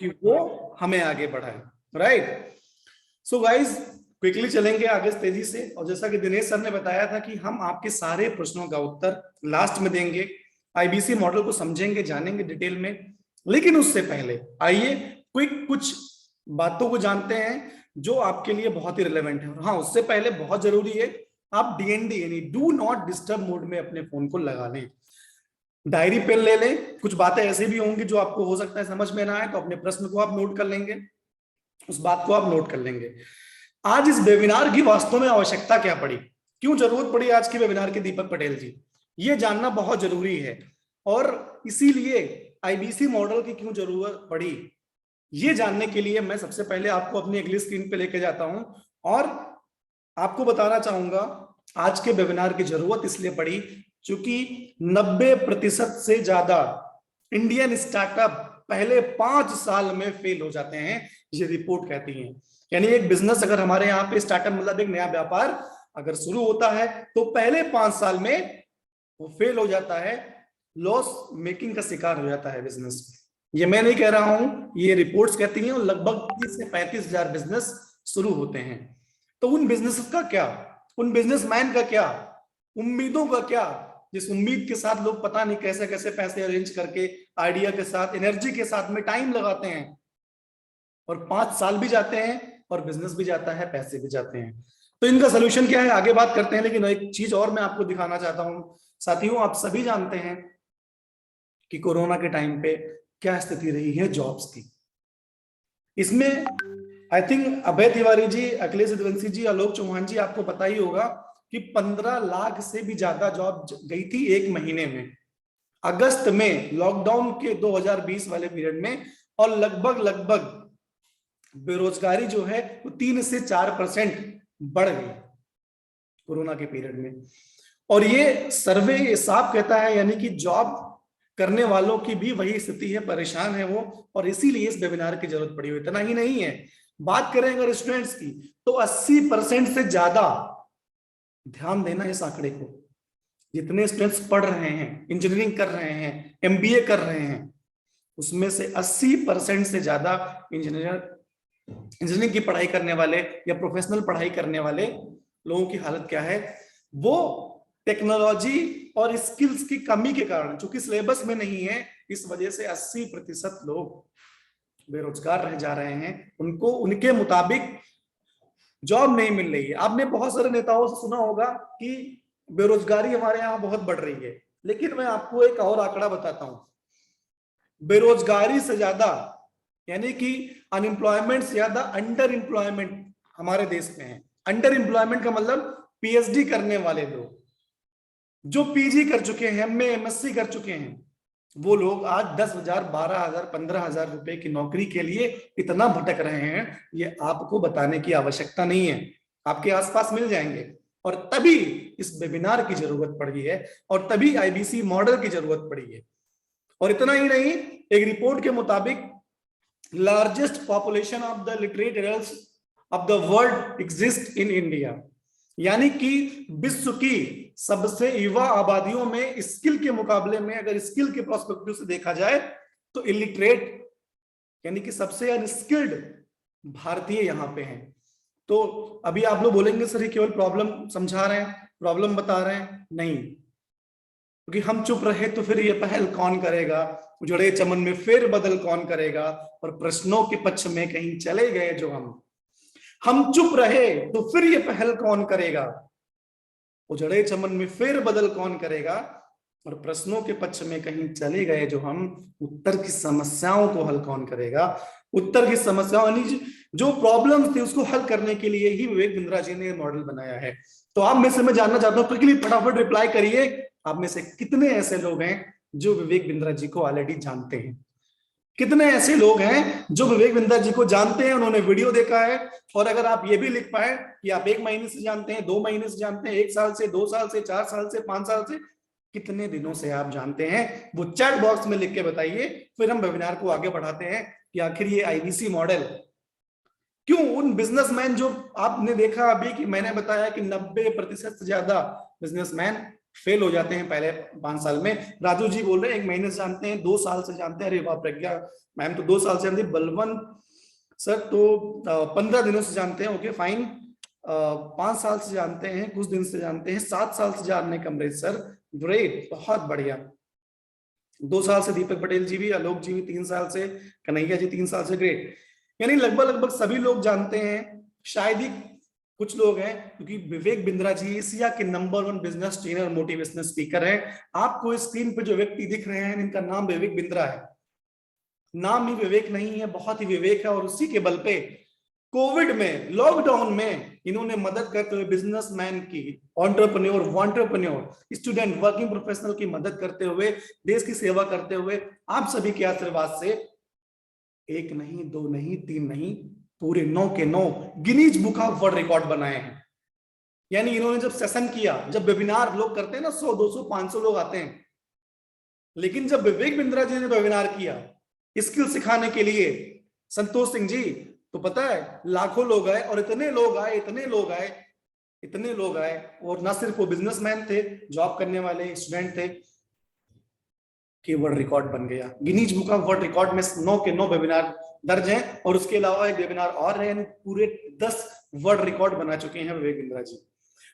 कि वो हमें आगे बढ़ाए। राइट। सो गाइज, क्विकली चलेंगे आगे तेजी से, और जैसा कि दिनेश सर ने बताया था कि हम आपके सारे प्रश्नों का उत्तर लास्ट में देंगे, आईबीसी मॉडल को समझेंगे, जानेंगे डिटेल में। लेकिन उससे पहले आइए क्विक कुछ बातों को जानते हैं जो आपके लिए बहुत ही रिलेवेंट है। हाँ, उससे पहले बहुत जरूरी है आप डीएनडी यानी डू नॉट डिस्टर्ब मोड में अपने फोन को लगा लें। डायरी पेन ले लें, कुछ बातें ऐसी भी होंगी जो आपको हो सकता है समझ में ना आए, तो अपने प्रश्न को आप नोट कर लेंगे, उस बात को आप नोट कर लेंगे। आज इस वेबिनार की वास्तव में आवश्यकता क्या पड़ी, क्यों जरूरत पड़ी आज के वेबिनार की, दीपक पटेल जी, ये जानना बहुत जरूरी है। और इसीलिए आईबीसी मॉडल की क्यों जरूरत पड़ी, ये जानने के लिए मैं सबसे पहले आपको अपनी अगली स्क्रीन पे लेके जाता हूं और आपको बताना चाहूंगा आज के वेबिनार की जरूरत इसलिए पड़ी क्योंकि 90% से ज्यादा इंडियन स्टार्टअप पहले 5 साल में फेल हो जाते हैं, ये रिपोर्ट कहती है। यानी एक बिजनेस अगर हमारे यहाँ पे स्टार्टअप मतलब एक नया व्यापार अगर शुरू होता है तो पहले 5 साल में वो फेल हो जाता है, लॉस मेकिंग का शिकार हो जाता है बिजनेस। ये मैं नहीं कह रहा हूं, ये रिपोर्ट्स कहती हैं, और लगभग 30 से 35 हजार बिजनेस शुरू होते हैं। तो उन बिजनेस का क्या, उन बिजनेसमैन का क्या, उम्मीदों का क्या, जिस उम्मीद के साथ लोग पता नहीं कैसे कैसे पैसे अरेंज करके आइडिया के साथ एनर्जी के साथ में टाइम लगाते हैं, और 5 साल भी जाते हैं और बिजनेस भी जाता है, पैसे भी जाते हैं। तो इनका सोल्यूशन क्या है आगे बात करते हैं, लेकिन एक चीज और मैं आपको दिखाना चाहता हूं साथियों। आप सभी जानते हैं कि कोरोना के टाइम पे क्या स्थिति रही है जॉब्स की। इसमें आई थिंक अभय तिवारी जी, अखिलेश यदुवंशी जी, आलोक चौहान जी, आपको पता ही होगा कि 15 लाख से भी ज्यादा जॉब गई थी एक महीने में, अगस्त में, लॉकडाउन के 2020 वाले पीरियड में। और लगभग लगभग बेरोजगारी जो है वो 3 से 4% बढ़ गई कोरोना के पीरियड में। और ये सर्वे साफ कहता है, यानी कि जॉब करने वालों की भी वही स्थिति है, परेशान है वो, और इसीलिए इस वेबिनार की जरूरत पड़ी हुई। इतना ही नहीं है, बात करें अगर स्टूडेंट्स की तो 80% से ज्यादा, ध्यान देना इस आंकड़े को, जितने स्टूडेंट्स पढ़ रहे हैं, इंजीनियरिंग कर रहे हैं, एमबीए कर रहे हैं, उसमें से 80% से ज्यादा इंजीनियरिंग की पढ़ाई करने वाले या प्रोफेशनल पढ़ाई करने वाले लोगों की हालत क्या है, वो टेक्नोलॉजी और स्किल्स की कमी के कारण, चूंकि सिलेबस में नहीं है, इस वजह से 80% लोग बेरोजगार रह जा रहे हैं, उनको उनके मुताबिक जॉब नहीं मिल रही है। आपने बहुत सारे नेताओं से सुना होगा कि बेरोजगारी हमारे यहाँ बहुत बढ़ रही है, लेकिन मैं आपको एक और आंकड़ा बताता हूं। बेरोजगारी से ज्यादा, यानी कि अनएम्प्लॉयमेंट से ज्यादा अंडर एम्प्लॉयमेंट हमारे देश में है। अंडर एम्प्लॉयमेंट का मतलब पीएचडी करने वाले लोग, जो पीजी कर चुके हैं, एमए एमएससी कर चुके हैं, वो लोग आज 10,000, 12,000, 15,000 रुपए की नौकरी के लिए इतना भटक रहे हैं, ये आपको बताने की आवश्यकता नहीं है, आपके आसपास मिल जाएंगे। और तभी इस वेबिनार की जरूरत पड़ी है, और तभी आईबीसी मॉडल की जरूरत पड़ी है। और इतना ही नहीं, एक रिपोर्ट के मुताबिक largest population of the literate adults of the world exist in India, यानी कि विश्व की सबसे युवा आबादियों में स्किल के मुकाबले में, अगर स्किल के प्रोस्पेक्टिव से देखा जाए तो इलिटरेट यानी कि सबसे अनस्किल्ड भारतीय यहां पे हैं। तो अभी आप लोग बोलेंगे सर ये केवल प्रॉब्लम समझा रहे हैं, प्रॉब्लम बता रहे हैं, नहीं, क्योंकि हम चुप रहे तो फिर ये पहल कौन करेगा, उजड़े चमन में फेर बदल कौन करेगा, और प्रश्नों के पक्ष में कहीं चले गए जो हम चुप रहे तो फिर ये पहल कौन करेगा, उजड़े चमन में फेर बदल कौन करेगा, और प्रश्नों के पक्ष में कहीं चले गए जो उत्तर की समस्याओं को हल कौन करेगा। उत्तर की समस्याओं यानी जो प्रॉब्लम्स थी उसको हल करने के लिए ही विवेक बिंद्रा जी ने मॉडल बनाया है। तो आप में से मैं जानना चाहता हूं, क्विकली फटाफट रिप्लाई करिए, आप में से कितने ऐसे लोग हैं जो विवेक बिंद्रा जी को ऑलरेडी जानते हैं? कितने ऐसे लोग हैं जो विवेक बिंद्रा जी को जानते हैं, उन्होंने वीडियो देखा है? और अगर आप ये भी लिख पाए कि आप 1 महीने से जानते हैं, 2 महीने से जानते हैं, 1 साल से, 2 साल से, 4 साल से, 5 साल से, कितने दिनों से आप जानते हैं, वो चैट बॉक्स में लिख के बताइए। फिर हम वेबिनार को आगे बढ़ाते हैं कि आखिर ये आईबीसी मॉडल क्यों उन बिजनेसमैन, जो आपने देखा अभी कि मैंने बताया कि 90% से ज्यादा बिजनेसमैन फेल हो जाते हैं पहले 5 साल में। राजू जी बोल रहे हैं 1 महीने से जानते हैं, 2 साल से जानते हैं। अरे वाह, प्रज्ञा मैम तो 2 साल से जानती है। बलवंत सर तो 15 दिनों से जानते हैं, ओके फाइन। 5 साल से जानते हैं, कुछ दिन से जानते हैं, 7 साल से जानने कमरेज सर, ग्रेट, बहुत बढ़िया। 2 साल से दीपक पटेल जी भी, आलोक जी भी 3 साल से, कन्हैया जी 3 साल से, ग्रेट। यानी लगभग लगभग सभी लोग जानते हैं, शायद ही कुछ लोग हैं, क्योंकि विवेक बिंद्रा जी एशिया के number 1 business trainer, motivational speaker हैं। आपको स्क्रीन पे जो व्यक्ति दिख रहे हैं, इनका नाम विवेक बिंद्रा है। नाम ही विवेक नहीं है, बहुत ही विवेक है। और उसी के बल पे कोविड में, लॉकडाउन में इन्होंने मदद करते हुए बिजनेसमैन की, एंटरप्रेन्योर, वांटरप्रेन्योर, स्टूडेंट, वर्किंग प्रोफेशनल की मदद करते हुए, देश की सेवा करते हुए, आप सभी के आशीर्वाद से 1 नहीं, 2 नहीं, 3 नहीं, पूरे 9 के 9 Guinness book of world record बनाए हैं। यानी इन्होंने जब सेशन किया, जब वेबिनार लोग करते हैं ना, 100, 200, 500 लोग आते हैं, लेकिन जब विवेक बिंद्रा जी ने वेबिनार किया स्किल सिखाने के लिए, संतोष सिंह जी, तो पता है लाखों लोग आए, और इतने लोग आए, इतने लोग आए, इतने लोग आए, और ना सिर्फ वो बिजनेसमैन थे, जॉब करने वाले स्टूडेंट थे, कि वर्ल्ड रिकॉर्ड बन गया। Guinness book of world record में 9 के 9 वेबिनार दर्ज हैं, और उसके अलावा एक वेबिनार और है, पूरे 10 वर्ल्ड रिकॉर्ड बना चुके हैं विवेक बिंद्रा जी।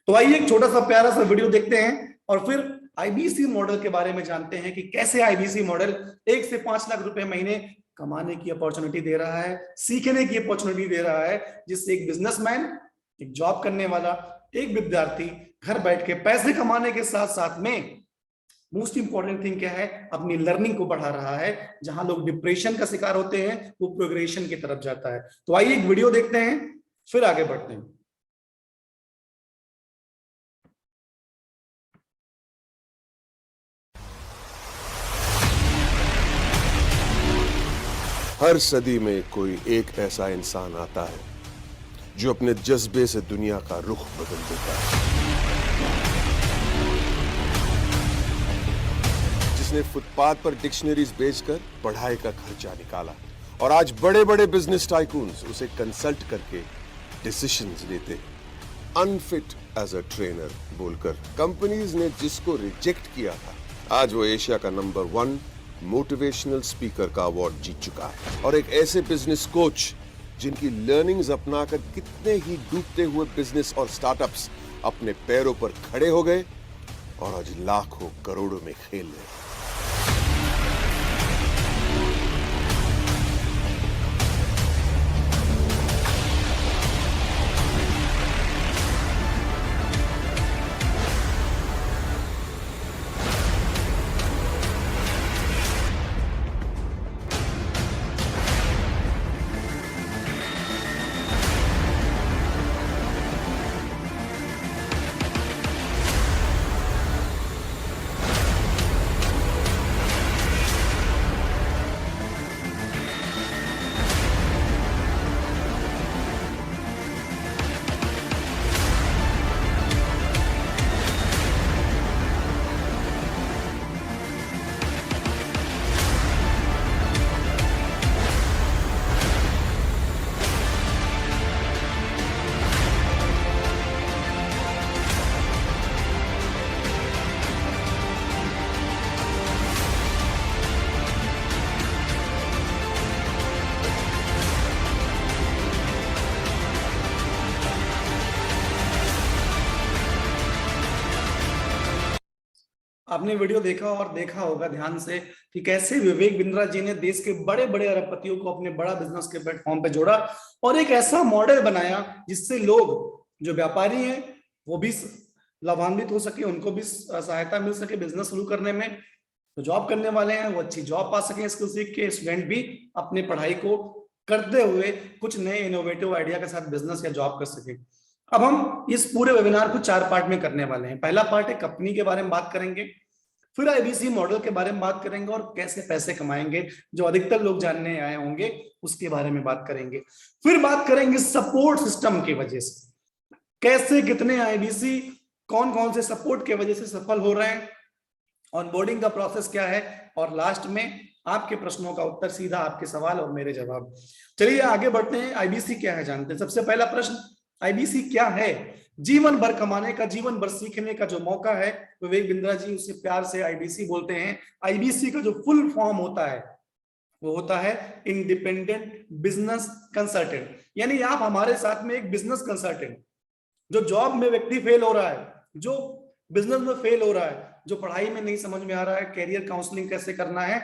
तो आइए एक छोटा सा प्यारा सा वीडियो देखते हैं, और फिर आईबीसी मॉडल के बारे में जानते हैं कि कैसे आईबीसी मॉडल 1 से 5 लाख रुपए महीने कमाने की अपॉर्चुनिटी दे रहा है, सीखने की अपॉर्चुनिटी दे रहा है, जिससे एक बिजनेसमैन, एक जॉब करने वाला, एक विद्यार्थी घर बैठ के पैसे कमाने के साथ साथ में मोस्ट इंपॉर्टेंट थिंग क्या है, अपनी लर्निंग को बढ़ा रहा है। जहां लोग डिप्रेशन का शिकार होते हैं, वो प्रोग्रेशन की तरफ जाता है। तो आइए एक वीडियो देखते हैं, फिर आगे बढ़ते हैं। हर सदी में कोई एक ऐसा इंसान आता है जो अपने जज्बे से दुनिया का रुख बदल देता है, जिसने फुटपाथ पर डिक्शनरीज बेचकर पढ़ाई का खर्चा निकाला, और आज बड़े बड़े बिजनेस टाइकून्स उसे कंसल्ट करके डिसीजंस लेते हैं। अनफिट एज अ ट्रेनर बोलकर कंपनीज ने जिसको रिजेक्ट किया था, आज वो एशिया का नंबर 1 मोटिवेशनल स्पीकर का अवार्ड जीत चुका है। और एक ऐसे बिजनेस कोच जिनकी लर्निंग्स अपनाकर कितने ही डूबते हुए बिजनेस और स्टार्टअप्स अपने पैरों पर खड़े हो गए और आज लाखों करोड़ों में खेल रहे हैं। आपने वीडियो देखा और देखा होगा ध्यान से कि कैसे विवेक बिंद्रा जी ने देश के बड़े बड़े अरबपतियों को अपने बड़ा बिजनेस के प्लेटफॉर्म पे जोड़ा, और एक ऐसा मॉडल बनाया जिससे लोग जो व्यापारी हैं वो भी लाभान्वित हो सके, उनको भी सहायता मिल सके बिजनेस शुरू करने में। तो जॉब करने वाले हैं वो अच्छी जॉब पा सके, स्किल सीख के, स्टूडेंट भी अपनी पढ़ाई को करते हुए कुछ नए इनोवेटिव आइडिया के साथ बिजनेस या जॉब कर सके। अब हम इस पूरे वेबिनार को 4 पार्ट में करने वाले हैं। पहला पार्ट है कंपनी के बारे में बात करेंगे, फिर आईबीसी मॉडल के बारे में बात करेंगे, और कैसे पैसे कमाएंगे जो अधिकतर लोग जानने आए होंगे उसके बारे में बात करेंगे। फिर बात करेंगे सपोर्ट सिस्टम की वजह से, कैसे कितने आईबीसी कौन कौन से सपोर्ट के वजह से सफल हो रहे हैं, ऑनबोर्डिंग का प्रोसेस क्या है, और लास्ट में आपके प्रश्नों का उत्तर, सीधा आपके सवाल और मेरे जवाब। चलिए आगे बढ़ते हैं। आईबीसी क्या है जानते हैं। सबसे पहला प्रश्न, आईबीसी क्या है? जीवन भर कमाने का, जीवन भर सीखने का जो मौका है, विवेक बिंद्रा जी उसे प्यार से आईबीसी बोलते हैं। आईबीसी का जो फुल फॉर्म होता है वो होता है इंडिपेंडेंट बिजनेस कंसल्टेंट। यानी आप हमारे साथ में एक बिजनेस कंसल्टेंट, जो जॉब में व्यक्ति फेल हो रहा है, जो बिजनेस में फेल हो रहा है, जो पढ़ाई में नहीं समझ में आ रहा है कैरियर काउंसलिंग कैसे करना है,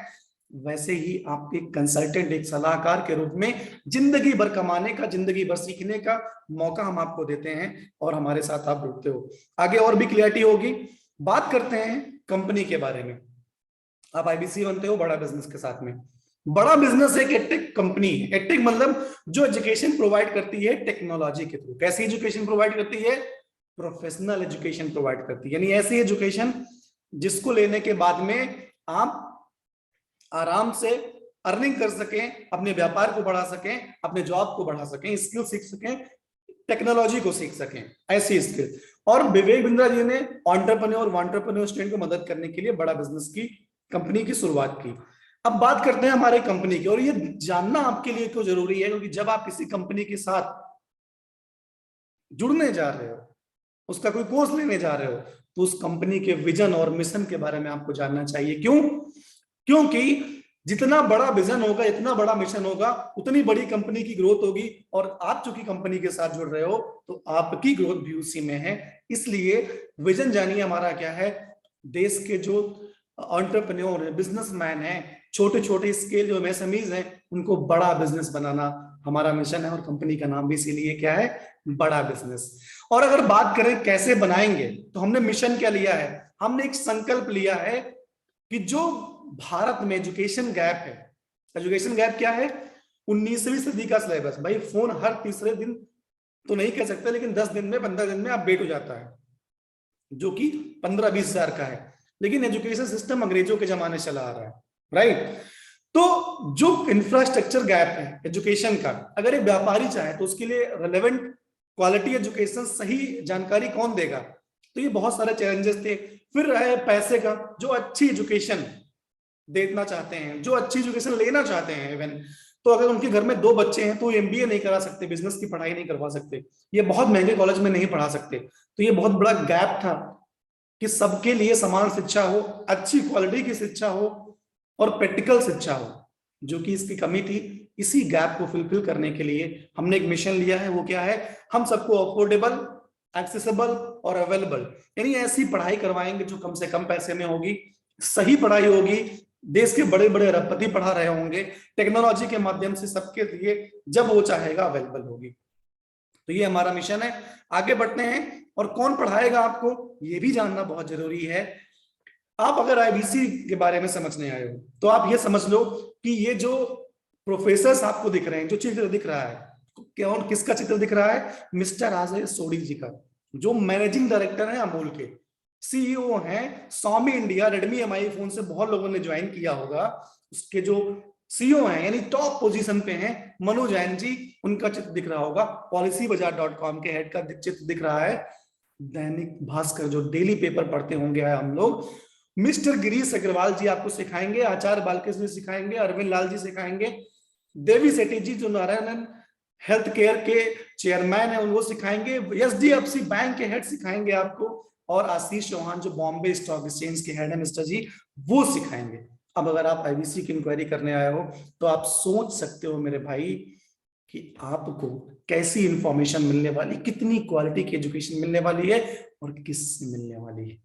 वैसे ही आप एक कंसल्टेंट, एक सलाहकार के रूप में जिंदगी भर कमाने का, जिंदगी भर सीखने का मौका हम आपको देते हैं और हमारे साथ आप जुड़ते हो। आगे और भी क्लियरिटी होगी। बात करते हैं कंपनी के बारे में। आप आईबीसी बनते हो बड़ा बिजनेस के साथ में। बड़ा बिजनेस एक एडटेक कंपनी है। एडटेक मतलब जो एजुकेशन प्रोवाइड करती है टेक्नोलॉजी के थ्रू। कैसी एजुकेशन प्रोवाइड करती है? प्रोफेशनल एजुकेशन प्रोवाइड करती है। यानी ऐसी एजुकेशन जिसको लेने के बाद में आप आराम से अर्निंग कर सकें, अपने व्यापार को बढ़ा सकें, अपने जॉब को बढ़ा सकें, स्किल सीख सकें, टेक्नोलॉजी को सीख सकें, ऐसी स्किल। और विवेक बिंद्रा जी ने एंटरप्रेन्योर वांटरप्रेन्योर स्टूडेंट को मदद करने के लिए बड़ा बिजनेस की कंपनी की शुरुआत की। अब बात करते हैं हमारे कंपनी की। और ये जानना आपके लिए क्यों जरूरी है, क्योंकि जब आप किसी कंपनी के साथ जुड़ने जा रहे हो, उसका कोई कोर्स लेने जा रहे हो, तो उस कंपनी के विजन और मिशन के बारे में आपको जानना चाहिए। क्यों? क्योंकि जितना बड़ा विजन होगा, इतना बड़ा मिशन होगा, उतनी बड़ी कंपनी की ग्रोथ होगी। और आप चूंकि कंपनी के साथ जुड़ रहे हो तो आपकी ग्रोथ भी उसी में है। इसलिए विजन जानिए हमारा क्या है। देश के जो एंटरप्रेन्योर है, बिजनेसमैन है, छोटे छोटे स्केल जो एमएसएमईज हैं, उनको बड़ा बिजनेस बनाना हमारा मिशन है। और कंपनी का नाम भी इसीलिए क्या है? बड़ा बिजनेस। और अगर बात करें कैसे बनाएंगे, तो हमने मिशन क्या लिया है? हमने एक संकल्प लिया है कि जो भारत में एजुकेशन गैप है, एजुकेशन गैप क्या है? 19वीं सदी का सिलेबस। भाई फोन हर तीसरे दिन तो नहीं कह सकते, लेकिन 10 दिन में 15 दिन में अपडेट हो जाता है, जो कि 15-20 हजार का है। लेकिन एजुकेशन सिस्टम अंग्रेजों के जमाने चला आ रहा है, राइट? तो जो इंफ्रास्ट्रक्चर गैप है एजुकेशन का, अगर एक व्यापारी चाहे तो उसके लिए रेलेवेंट क्वालिटी एजुकेशन, सही जानकारी कौन देगा? तो ये बहुत सारे चैलेंजेस थे। फिर रहे पैसे का। जो अच्छी एजुकेशन देना चाहते हैं, जो अच्छी एजुकेशन लेना चाहते हैं, इवन तो अगर उनके घर में 2 बच्चे हैं तो एमबीए नहीं करा सकते, बिजनेस की पढ़ाई नहीं करवा सकते, ये बहुत महंगे कॉलेज में नहीं पढ़ा सकते। तो ये बहुत बड़ा गैप था कि सबके लिए समान शिक्षा हो, अच्छी क्वालिटी की शिक्षा हो और प्रैक्टिकल शिक्षा हो, जो कि इसकी कमी थी। इसी गैप को फुलफिल करने के लिए हमने एक मिशन लिया है। वो क्या है? हम सबको अफोर्डेबल, एक्सेसिबल और अवेलेबल, यानी ऐसी पढ़ाई करवाएंगे जो कम से कम पैसे में होगी, सही पढ़ाई होगी, देश के बड़े बड़े अरबपति पढ़ा रहे होंगे, टेक्नोलॉजी के माध्यम से सबके लिए जब वो चाहेगा अवेलेबल होगी। तो ये हमारा मिशन है। आगे बढ़ते हैं। और कौन पढ़ाएगा आपको, ये भी जानना बहुत जरूरी है। आप अगर आईबीसी के बारे में समझने आए हो तो आप ये समझ लो कि ये जो प्रोफेसर्स आपको दिख रहे हैं, जो चित्र दिख रहा है, क्या और किसका चित्र दिख रहा है? मिस्टर अजय सोडी जी का, जो मैनेजिंग डायरेक्टर है अमूल के, सीईओ हैं स्वामी इंडिया। रेडमी एमआई फोन से बहुत लोगों ने ज्वाइन किया होगा। उसके जो सीईओ हैं, यानी टॉप पोजीशन पे हैं, मनोज जैन जी, उनका चित्र दिख रहा होगा। policybazaar.com के हेड का चित्र दिख रहा है। दैनिक भास्कर, जो डेली पेपर पढ़ते होंगे हम लोग, मिस्टर गिरीश अग्रवाल जी आपको सिखाएंगे, आचार्य बालकृष्ण जी सिखाएंगे, अरविंद लाल जी सिखाएंगे, देवी सेठी जी जो नारायण हेल्थ केयर के चेयरमैन है उनको सिखाएंगे, एचडीएफसी बैंक के हेड सिखाएंगे आपको, और आशीष चौहान जो बॉम्बे स्टॉक एक्सचेंज के हेड है मिस्टर जी, वो सिखाएंगे। अब अगर आप आईबीसी की इंक्वायरी करने आए हो तो आप सोच सकते हो मेरे भाई कि आपको कैसी इंफॉर्मेशन मिलने वाली, कितनी क्वालिटी की एजुकेशन मिलने वाली है और किससे मिलने वाली है।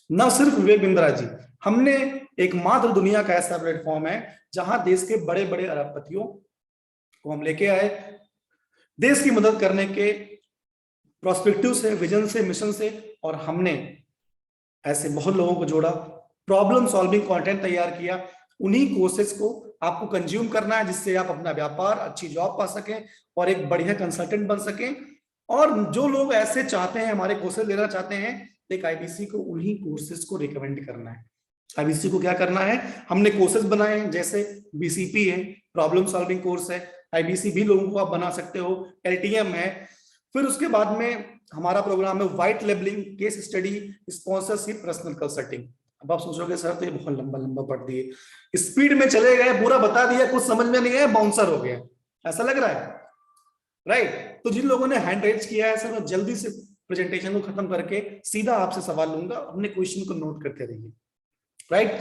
न सिर्फ विवेक बिंद्रा जी, हमने एकमात्र दुनिया का ऐसा प्लेटफॉर्म है जहां देश के बड़े बड़े अरबपतियों को हम लेके आए, देश की मदद करने के प्रोस्पेक्टिव से, विजन से, मिशन से, और हमने ऐसे बहुत लोगों को जोड़ा, प्रॉब्लम सॉल्विंग कंटेंट तैयार किया। उन्हीं कोर्सेज को आपको कंज्यूम करना है, जिससे आप अपना व्यापार, अच्छी जॉब पा सकें और एक बढ़िया कंसल्टेंट बन सकें। और जो लोग ऐसे चाहते हैं, हमारे कोर्सेज लेना चाहते हैं, एक आईबीसी को उन्हीं कोर्सेज को रिकमेंड करना है। आईबीसी को क्या करना है? हमने कोर्सेज बनाए हैं, जैसे बीसीपी है, प्रॉब्लम सॉल्विंग कोर्स है, आईबीसी भी लोगों को आप बना सकते हो, एलटीएम है। फिर उसके बाद में हमारा प्रोग्राम है white labelling, case study, sponsorship, personal consulting. अब आप सोचोगे सर तो ये बहुत लंबा लंबा पढ़ दिए, स्पीड में चले गए, पूरा बता दिया, कुछ समझ में नहीं आया, बाउंसर हो गया, ऐसा लग रहा है, राइट? तो जिन लोगों ने हैंड रेज किया है सर, मैं जल्दी से प्रेजेंटेशन को खत्म करके सीधा आपसे सवाल लूंगा, अपने क्वेश्चन को नोट करते रहिए। राइट,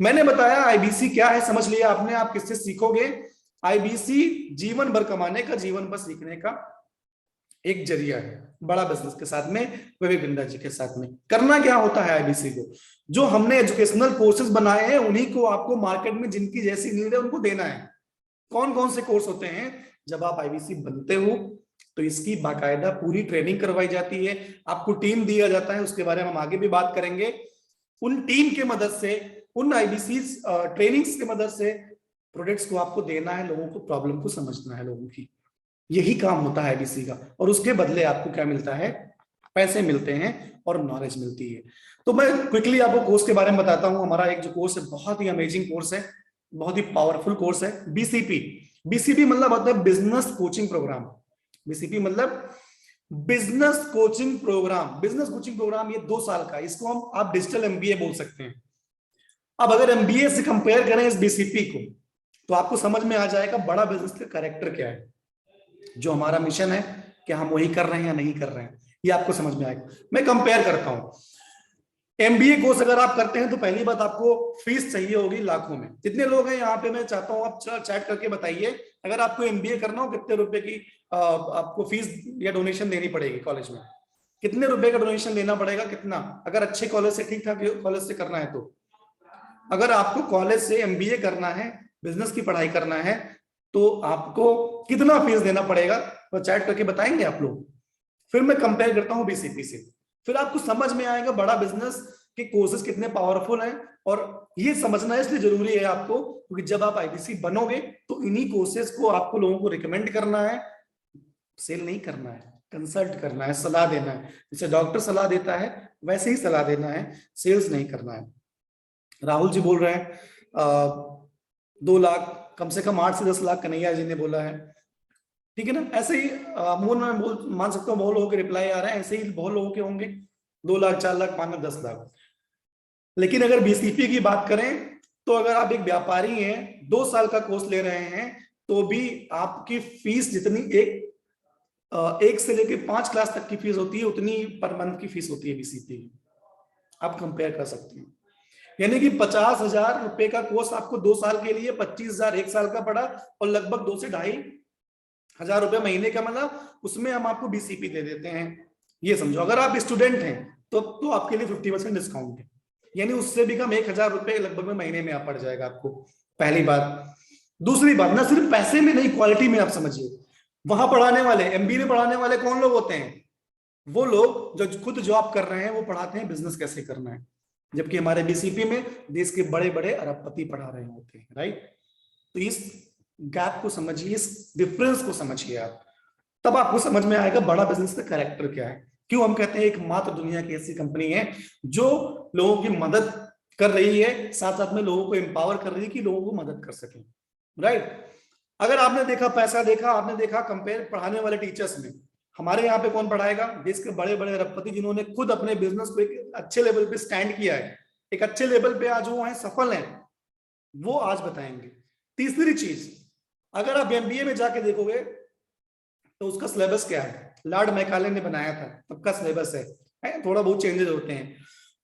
मैंने बताया आईबीसी क्या है, समझ लिया आपने, आप किससे सीखोगे। आईबीसी जीवन भर कमाने का, जीवन भर सीखने का एक जरिया है, बड़ा बिजनेस के साथ में, विवेक बिंदा जी के साथ में। करना क्या होता है आईबीसी को, जो हमने एजुकेशनल कोर्सेज बनाए हैं उन्हीं को आपको मार्केट में जिनकी जैसी नीड है उनको देना है। कौन कौन से कोर्स होते हैं, जब आप आईबीसी बनते हो तो इसकी बाकायदा पूरी ट्रेनिंग करवाई जाती है, आपको टीम दिया जाता है, उसके बारे में हम आगे भी बात करेंगे। उन टीम के मदद से, उन आईबीसी ट्रेनिंग्स की मदद से प्रोडक्ट्स को आपको देना है, लोगों को प्रॉब्लम को समझना है लोगों की, यही काम होता है आईबीसी का। और उसके बदले आपको क्या मिलता है, पैसे मिलते हैं और नॉलेज मिलती है। तो मैं क्विकली आपको कोर्स के बारे में बताता हूं। हमारा एक जो कोर्स है बहुत ही अमेजिंग कोर्स है, बहुत ही पावरफुल कोर्स है, बीसीपी। बीसीपी मतलब होता है बिजनेस कोचिंग प्रोग्राम। बीसीपी मतलब business coaching program. Business coaching program ये 2 साल का, इसको हम आप डिजिटल एमबीए बोल सकते हैं। अब अगर एमबीए से कंपेयर करें इस बीसीपी को, तो आपको समझ में आ जाएगा बड़ा बिजनेस का कैरेक्टर क्या है, जो हमारा मिशन है कि हम वही कर रहे हैं या नहीं कर रहे हैं, ये आपको समझ में आएगा। मैं कंपेयर करता हूं, एमबीए कोर्स अगर आप करते हैं तो पहली बात आपको फीस चाहिए होगी लाखों में। जितने लोग हैं यहाँ पे, मैं चाहता हूं आप चैट करके बताइए, अगर आपको एमबीए करना हो कितने रुपए की आपको फीस या डोनेशन देनी पड़ेगी कॉलेज में, कितने रुपए का डोनेशन देना पड़ेगा, कितना, अगर अच्छे कॉलेज से, ठीक ठाक कॉलेज से करना है तो। अगर आपको कॉलेज से एमबीए करना है, बिजनेस की पढ़ाई करना है, तो आपको कितना फीस देना पड़ेगा, तो चैट करके बताएंगे आप लोग। फिर मैं कंपेयर करता हूं बीसीपी से, फिर आपको समझ में आएगा बड़ा बिजनेस के कोर्सेज कितने पावरफुल हैं। और ये समझना इसलिए जरूरी है आपको, क्योंकि जब आप आईबीसी बनोगे तो इन्हीं कोर्सेज को आपको लोगों को रिकमेंड करना है, सेल नहीं करना है, कंसल्ट करना है, सलाह देना है। जैसे डॉक्टर सलाह देता है वैसे ही सलाह देना है, सेल्स नहीं करना है। राहुल जी बोल रहे हैं 2 लाख, कम से कम 8 से 10 लाख कन्हैया जी ने बोला है, ठीक है ना। ऐसे ही मान सकता हूँ बहुत लोगों के रिप्लाई आ रहे हैं, ऐसे ही बहुत लोगों के होंगे 2 लाख, 4 लाख, 5 लाख, 10 लाख। लेकिन अगर बीसीपी की बात करें तो अगर आप एक व्यापारी हैं, 2 साल का कोर्स ले रहे हैं, तो भी आपकी फीस जितनी एक से लेके 5 क्लास तक की फीस होती है, उतनी पर मंथ की फीस होती है बीसीपी की। आप कंपेयर कर सकते हैं, यानी कि 50,000 रुपए का कोर्स आपको 2 साल के लिए 25,000 1 साल का पड़ा, और लगभग 2 से 2,500 रुपए महीने का, मतलब उसमें हम आपको बीसीपी दे देते हैं। ये समझो, अगर आप स्टूडेंट हैं तो आपके लिए 50% डिस्काउंट है, यानी उससे भी कम 1,000 रुपए लगभग में महीने में आप पड़ जाएगा आपको, पहली बात। दूसरी बात, ना सिर्फ पैसे में नहीं, क्वालिटी में आप समझिए। वहां पढ़ाने वाले, एमबीए में पढ़ाने वाले कौन लोग होते हैं, वो लोग जो खुद जॉब कर रहे हैं, वो पढ़ाते हैं बिजनेस कैसे करना है। जबकि हमारे बीसीपी में देश के बड़े बड़े अरबपति पढ़ा रहे होते हैं, राइट। तो इस गैप को समझिए, इस डिफरेंस को समझिए आप, तब आपको समझ में आएगा बड़ा बिजनेस का कैरेक्टर क्या है। क्यों हम कहते हैं एकमात्र दुनिया की ऐसी कंपनी है जो लोगों की मदद कर रही है, साथ साथ में लोगों को एम्पावर कर रही है कि लोगों को मदद कर सके, राइट। अगर आपने देखा, पैसा देखा, आपने देखा कंपेयर पढ़ाने वाले टीचर्स में, हमारे यहाँ पे कौन पढ़ाएगा, देश के बड़े बड़े अरबपति जिन्होंने खुद अपने बिजनेस को एक अच्छे लेवल पे स्टैंड किया है, एक अच्छे लेवल पे आज वो हैं, सफल हैं, वो आज बताएंगे। तीसरी चीज, अगर आप एमबीए में जाके देखोगे तो उसका सिलेबस क्या है, लॉर्ड मैकाले ने बनाया था, तब का सिलेबस है, थोड़ा बहुत चेंजेस होते हैं।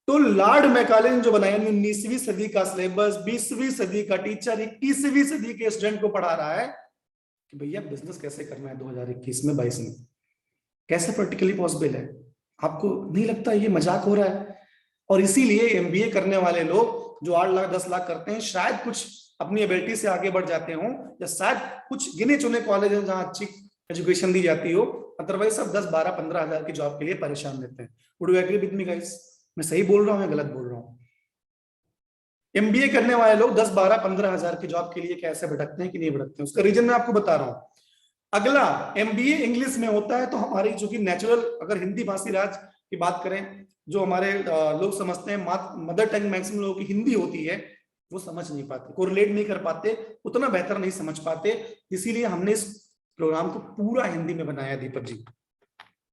तो लॉर्ड मैकाले ने जो बनाया, 19वीं सदी का सिलेबस, 20वीं सदी का टीचर 21वीं सदी के स्टूडेंट को पढ़ा रहा है कि भैया बिजनेस कैसे करना है 2021 में 22 में, कैसे प्रैक्टिकली पॉसिबल है। आपको नहीं लगता ये मजाक हो रहा है? और इसीलिए एमबीए करने वाले लोग जो 8 लाख 10 लाख करते हैं, शायद कुछ अपनी एबिलिटी से आगे बढ़ जाते हों, या शायद कुछ गिने चुने कॉलेज हैं जहां अच्छी एजुकेशन दी जाती हो, अदरवाइज सब 10, 12, 15 हजार की जॉब के लिए परेशान रहते हैं। Would you agree with me guys? मैं सही बोल रहा हूं या गलत बोल रहा हूं? एमबीए करने वाले लोग 10, 12, 15 हजार की जॉब के लिए कैसे भटकते हैं कि नहीं भटकते हैं, उसका रीजन मैं आपको बता रहा हूं। अगला, एमबीए इंग्लिश में होता है, तो हमारी जो कि नेचुरल, अगर हिंदी भाषी राज्य की बात करें, जो हमारे लोग समझते हैं मदर टंग मैक्सिमम लोगों की हिंदी होती है, वो समझ नहीं पाते, कोरिलेट नहीं कर पाते, उतना बेहतर नहीं समझ पाते। इसीलिए हमने इस प्रोग्राम को पूरा हिंदी में बनाया दीपक जी,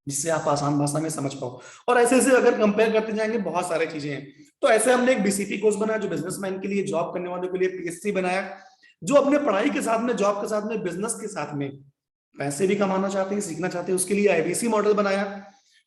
जिससे आप आसान भाषा में समझ पाओ। और ऐसे ऐसे अगर कंपेयर करते जाएंगे बहुत सारी चीजें हैं। तो ऐसे हमने एक बीसीपी कोर्स बनाया जो बिजनेसमैन के लिए, जॉब करने वालों के लिए पीएससी बनाया, जो अपने पढ़ाई के साथ में, जॉब के साथ में, बिजनेस के साथ में पैसे भी कमाना चाहते हैं, सीखना चाहते हैं, उसके लिए आईबीसी मॉडल बनाया।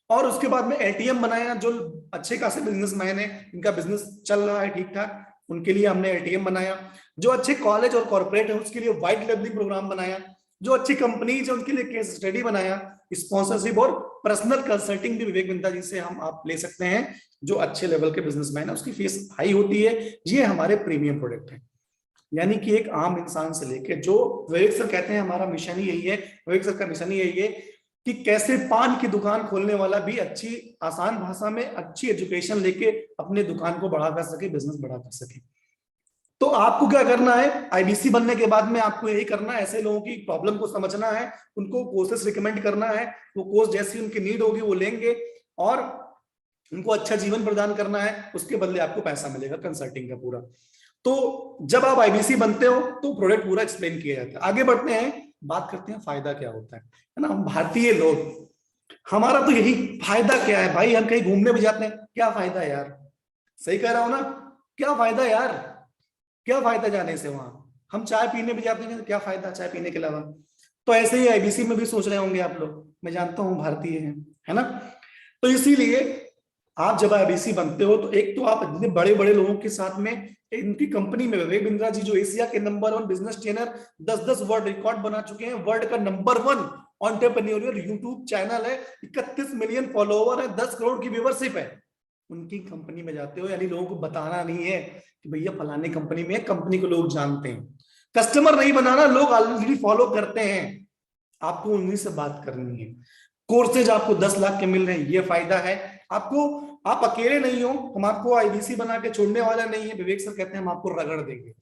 और उसके बाद में एटीएम बनाया, जो अच्छे खासे बिजनेसमैन है, इनका बिजनेस चल रहा है ठीक ठाक, उनके लिए हमने एटीएम बनाया। जो अच्छे कॉलेज और कॉर्पोरेट है उसके लिए वाइट लेवलिंग प्रोग्राम बनाया। जो अच्छी कंपनीज है उनके लिए केस स्टडी बनाया। स्पॉन्सरशिप और पर्सनल कंसल्टिंग भी विवेक बिंद्रा जी से हम आप ले सकते हैं। जो अच्छे लेवल के बिजनेसमैन है उसकी फीस हाई होती है। ये हमारे प्रीमियम प्रोडक्ट है। यानी कि एक आम इंसान से लेके, जो विवेक सर कहते हैं हमारा मिशन ही यही है, विवेक सर का मिशन ही यही है कि कैसे पान की दुकान खोलने वाला भी अच्छी आसान भाषा में अच्छी एजुकेशन लेके अपने दुकान को बढ़ा कर सके, बिजनेस बढ़ा कर सके। तो आपको क्या करना है, आईबीसी बनने के बाद में आपको यही करना है, ऐसे लोगों की प्रॉब्लम को समझना है, उनको कोर्सेस रिकमेंड करना है, वो कोर्स जैसी उनकी नीड होगी वो लेंगे और उनको अच्छा जीवन प्रदान करना है, उसके बदले आपको पैसा मिलेगा कंसल्टिंग का पूरा। तो जब आप आईबीसी बनते हो तो प्रोडक्ट पूरा एक्सप्लेन किया जाता है। आगे बढ़ते हैं, बात करते हैं फायदा क्या होता है ना। हम भारतीय लोग, हमारा तो यही फायदा क्या है भाई, हम कहीं घूमने भी जाते हैं, क्या फायदा है यार, सही कह रहा हूं ना, क्या फायदा यार, क्या फायदा जाने से वहां। हम चाय पीने भी जाते हैं, क्या फायदा चाय पीने के अलावा। तो ऐसे ही आईबीसी में भी सोच रहे होंगे आप लोग, मैं जानता हूं भारतीय हैं, है ना। तो इसीलिए आप जब आईबीसी बनते हो तो एक तो आप इतने बड़े बड़े लोगों के साथ में, इनकी कंपनी में विवेक बिंद्रा जी जो एशिया के number 1 business trainer, 10-10 world record बना चुके हैं, वर्ल्ड का नंबर 1 एंटरप्रेन्योरियल यूट्यूब चैनल है, 31 मिलियन फॉलोवर है, 10 करोड़ की व्यूअरशिप है, उनकी कंपनी में जाते हो। यानी लोगों को बताना नहीं है कि भैया फलाने कंपनी में, कंपनी को लोग जानते हैं, कस्टमर नहीं बनाना, लोग ऑलरेडी फॉलो करते हैं, आपको उन्हीं से बात करनी है। कोर्सेज आपको 10 लाख के मिल रहे हैं, ये फायदा है आपको। आप अकेले नहीं हो, हम आपको आईबीसी बना के छोड़ने वाला नहीं है। विवेक सर कहते हैं हम आपको रगड़ देंगे,